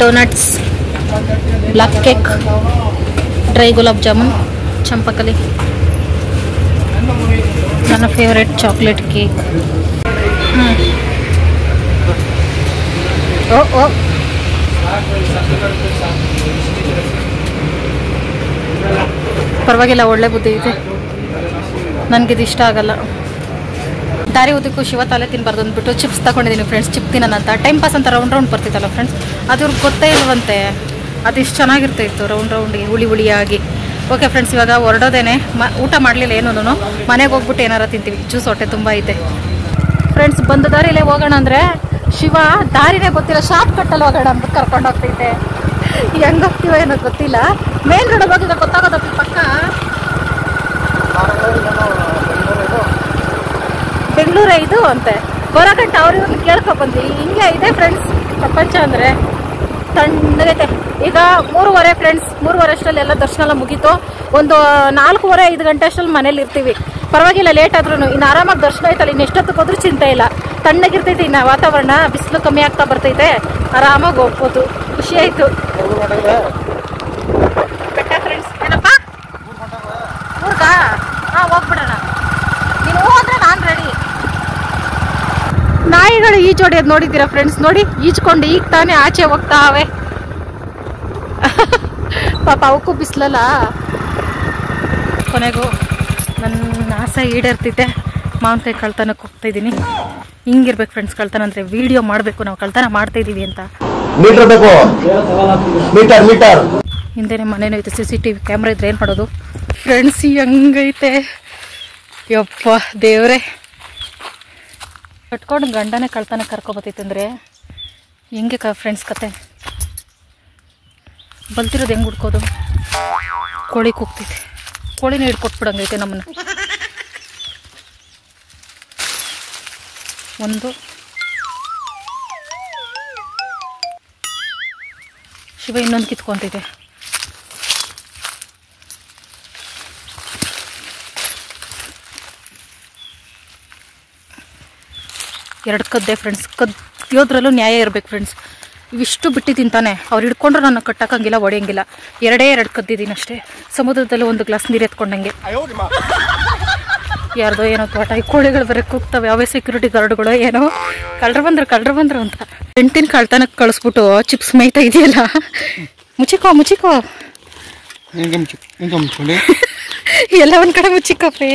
Doughnuts, block cake, dry gulab jamun, champakali, ನನ್ನ ಫೇವ್ರೆಟ್ ಚಾಕ್ಲೇಟ್ ಕೇಕ್. ಓ ಪರವಾಗಿಲ್ಲ, ಒಳ್ಳೆ ಬುದ್ಧಿ ಇದೆ. ನನಗಿದು ಇಷ್ಟ ಆಗಲ್ಲ. ದಾರಿ ಉದ್ದಕ್ಕೂ ಶಿವ ತಲೆ ತಿನ್ಬಾರ್ದು ಅಂದ್ಬಿಟ್ಟು ಚಿಪ್ಸ್ ತಗೊಂಡಿದ್ದೀನಿ ಫ್ರೆಂಡ್ಸ್. ಚಿಪ್ ತಿನ್ನೋಣಂತ ಟೈಮ್ ಪಾಸ್ ಅಂತ ರೌಂಡ್ ಬರ್ತಿತ್ತಲ್ಲ ಫ್ರೆಂಡ್ಸ್, ಅದ್ರಿಗೆ ಗೊತ್ತೇ ಇಲ್ವಂತೆ. ಅದಿಷ್ಟು ಚೆನ್ನಾಗಿರ್ತಾಯಿತ್ತು ರೌಂಡಿಗೆ ಹುಳಿಯಾಗಿ. ಓಕೆ ಫ್ರೆಂಡ್ಸ್, ಇವಾಗ ಹೊರಡೋದೇನೆ. ಊಟ ಮಾಡಲಿಲ್ಲ ಏನೂ, ಮನೆಗೆ ಹೋಗ್ಬಿಟ್ಟು ಏನಾರು ತಿಂತೀವಿ. ಜ್ಯೂಸ್ ಹೊಟ್ಟೆ ತುಂಬ ಐತೆ ಫ್ರೆಂಡ್ಸ್. ಬಂದು ದಾರಿಲೇ ಹೋಗೋಣ ಅಂದರೆ ಶಿವ ದಾರಿನೇ ಗೊತ್ತಿಲ್ಲ, ಶಾರ್ಟ್ ಕಟ್ಟಲ್ಲಿ ಹೋಗೋಣ ಅಂದ್ಬಿಟ್ಟು ಕರ್ಕೊಂಡು ಹೋಗ್ತೈತೆ. ಹೆಂಗೆ ಹೋಗ್ತೀವೋ ಏನೋ ಗೊತ್ತಿಲ್ಲ. ಮೇನ್ ರೋಡ್ ಹೋಗಿದ್ರೆ ಗೊತ್ತಾಗೋದಕ್ಕೆ ಪಕ್ಕ ಬೆಂಗಳೂರೇ ಇದು ಅಂತೆ. ಬರೋಗಂಟ ಅವ್ರಿಗೆ ಕೇಳ್ಕೊಬಂದ್ವಿ. ಹಿಂಗೆ ಇದೆ ಫ್ರೆಂಡ್ಸ್ ಪ್ರಪಂಚ ಅಂದರೆ. ತಣ್ಣಗೈತೆ. ಈಗ 3:30 ಫ್ರೆಂಡ್ಸ್. 3:30 ಅಷ್ಟರಲ್ಲಿ ಎಲ್ಲ ದರ್ಶನ ಎಲ್ಲ ಮುಗೀತು. ಒಂದು 4:30-5 ಗಂಟೆ ಅಷ್ಟರಲ್ಲಿ ಮನೇಲಿ ಇರ್ತೀವಿ. ಪರವಾಗಿಲ್ಲ, ಲೇಟ್ ಆದ್ರೂ ಇನ್ನು ಆರಾಮಾಗಿ ದರ್ಶನ ಆಯ್ತಲ್ಲ. ಇನ್ನು ಎಷ್ಟೊತ್ತಿಗೆ ಹೋದ್ರೂ ಚಿಂತೆ ಇಲ್ಲ. ತಣ್ಣಗಿರ್ತೈತಿ ಇನ್ನು ವಾತಾವರಣ. ಬಿಸಿಲು ಕಮ್ಮಿ ಆಗ್ತಾ ಬರ್ತೈತೆ. ಆರಾಮಾಗಿ ಹೋಗ್ಬೋದು. ಖುಷಿ ಆಯಿತು. ಬೆಟ್ಟ ಫ್ರೆಂಡ್ಸ್. ಏನಪ್ಪ ಊರ್ಗ? ಹಾಂ, ಹೋಗ್ಬಿಡೋಣ. ನೀನು ಹೋದ್ರೆ ನಾನು ರೆಡಿ. ನಾಯಿಗಳು ಈಜೊಡೆಯೋದು ನೋಡಿದ್ದೀರಾ ಫ್ರೆಂಡ್ಸ್? ನೋಡಿ, ಈಜ್ಕೊಂಡು ಈಗ ತಾನೇ ಆಚೆ ಹೋಗ್ತಾವೆ. ಪಾಪ ಅವಕ್ಕೂ ಬಿಸಿಲಲ್ಲ. ಕೊನೆಗೂ ನನ್ನ ಆಸೆ ಈಡೇರ್ತಿದ್ದೆ. ಮಾವಿನಕಾಯಿ ಕಳ್ತನಕ್ಕೆ ಹೋಗ್ತಾಯಿದ್ದೀನಿ. ಹಿಂಗಿರ್ಬೇಕು ಫ್ರೆಂಡ್ಸ್ ಕಳ್ತನ ಅಂದರೆ. ವಿಡಿಯೋ ಮಾಡಬೇಕು, ನಾವು ಕಳ್ತನ ಮಾಡ್ತಾಯಿದ್ದೀವಿ ಅಂತ. ಹಿಂದೆನೇ ಮನೇನೂ ಐತೆ, CCTV ಕ್ಯಾಮ್ರಾ ಇದ್ರೆ ಏನು ಮಾಡೋದು ಫ್ರೆಂಡ್ಸ್? ಹೆಂಗೈತೆ ಯಪ್ಪ ದೇವ್ರೆ. ಕಟ್ಕೊಂಡು ಗಂಡನೇ ಕಳ್ತನ ಕರ್ಕೊಬತ್ತೈತಂದರೆ ಹೆಂಗೆ ಫ್ರೆಂಡ್ಸ್ ಕತೆ? ಬಲ್ತಿರೋದು ಹೆಂಗೆ ಹುಡ್ಕೋದು? ಕೋಳಿ ಕೂಗ್ತೈತೆ. ಕೋಳಿನೇ ಹಿಡ್ಕೊಟ್ಬಿಡಂಗೈತೆ ನಮ್ಮನ್ನು. ಒಂದು ಶಿವ ಇನ್ನೊಂದು ಕಿತ್ಕೊಂತೈತೆ. ಎರಡು ಕದ್ದೆ ಫ್ರೆಂಡ್ಸ್. ಕದ್ಯೋದ್ರಲ್ಲೂ ನ್ಯಾಯ ಇರಬೇಕು ಫ್ರೆಂಡ್ಸ್. ಇವಿಷ್ಟು ಬಿಟ್ಟಿದ್ದೀನಿ ತಾನೆ. ಅವ್ರು ಹಿಡ್ಕೊಂಡ್ರೆ ನನ್ನ ಕಟ್ಟಕ್ಕಂಗಿಲ್ಲ, ಹೊಡೆಯಂಗಿಲ್ಲ. 2 ಕದ್ದಿದ್ದೀನಿ ಅಷ್ಟೇ. ಸಮುದ್ರದಲ್ಲಿ 1 ಗ್ಲಾಸ್ ನೀರು ಎತ್ಕೊಂಡಂಗೆ. ಯಾರ್ದೋ ಏನೋ ತೋಟ. ಈ ಕೋಳಿಗಳು ಬರೀ ಕೂಗ್ತವೆ. ಅವೇ ಸೆಕ್ಯೂರಿಟಿ ಗಾರ್ಡ್ಗಳು ಏನೋ ಕಳ್ರು ಬಂದ್ರು ಅಂತ. ಹೆಂಡ್ತಿನ ಕಳ್ತನಕ್ಕೆ ಕಳಿಸ್ಬಿಟ್ಟು ಚಿಪ್ಸ್ ಮೇಯ್ತಾ ಇದೆಯಲ್ಲ. ಮುಚ್ಚಿಕೋ ಎಲ್ಲ ಒಂದು ಕಡೆ ಮುಚ್ಚಿಕೋಪ್ರಿ.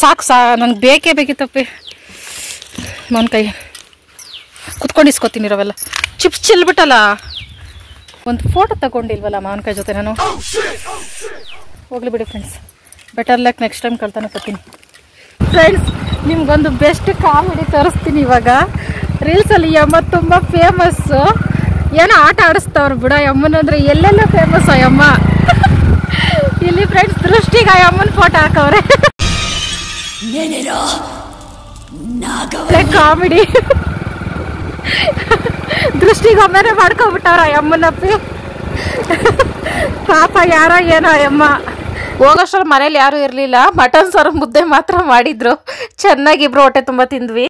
ಸಾಕು ನನಗೆ ಬೇಕಿತ್ತಪ್ಪಿ. ಮಾವಿನಕಾಯಿ ಕುತ್ಕೊಂಡು ಇಸ್ಕೊತೀನಿ ಇರೋವೆಲ್ಲ. ಚಿಪ್ಸ್ ಚೆಲ್ಬಿಟ್ಟಲ್ಲ. ಒಂದು ಫೋಟೋ ತಗೊಂಡಿಲ್ವಲ್ಲ ಮಾವಿನಕಾಯಿ ಜೊತೆ ನಾನು. ಹೋಗ್ಲಿ ಬಿಡಿ friends. Better luck, next time ಕಳ್ತಾನೆ ಕೊಡ್ತೀನಿ ಫ್ರೆಂಡ್ಸ್. ನಿಮ್ಗೊಂದು ಬೆಸ್ಟ್ ಕಾಮಿಡಿ ತೋರಿಸ್ತೀನಿ ಇವಾಗ. ರೀಲ್ಸಲ್ಲಿ ಈ ಅಮ್ಮ ತುಂಬ ಫೇಮಸ್ಸು. ಏನೋ ಆಟ ಆಡಿಸ್ತವ್ರು ಬಿಡ. ಅಮ್ಮನಂದ್ರೆ ಎಲ್ಲೆಲ್ಲ ಫೇಮಸ್ ಆ ಅಮ್ಮ. ಇಲ್ಲಿ ಫ್ರೆಂಡ್ಸ್ ದೃಷ್ಟಿಗೆ ಆ ಅಮ್ಮನ ಫೋಟೋ ಹಾಕವ್ರೆ. ಕಾಮಿಡಿ. ದೃಷ್ಟಿಗೆ ಒಮ್ಮೆನೆ ಮಾಡ್ಕೊಬಿಟ್ಟವ್ರ ಅಮ್ಮನಪ್ಪಿ. ಪಾಪ ಯಾರೋ ಏನೋ ಅಮ್ಮ. ಹೋಗೋಷ್ಟ್ರಲ್ಲಿ ಮನೇಲಿ ಯಾರು ಇರಲಿಲ್ಲ. ಮಟನ್ ಸಾರು ಮುದ್ದೆ ಮಾತ್ರ ಮಾಡಿದ್ರು. ಚೆನ್ನಾಗಿಬ್ರು ಹೊಟ್ಟೆ ತುಂಬ ತಿಂದ್ವಿ.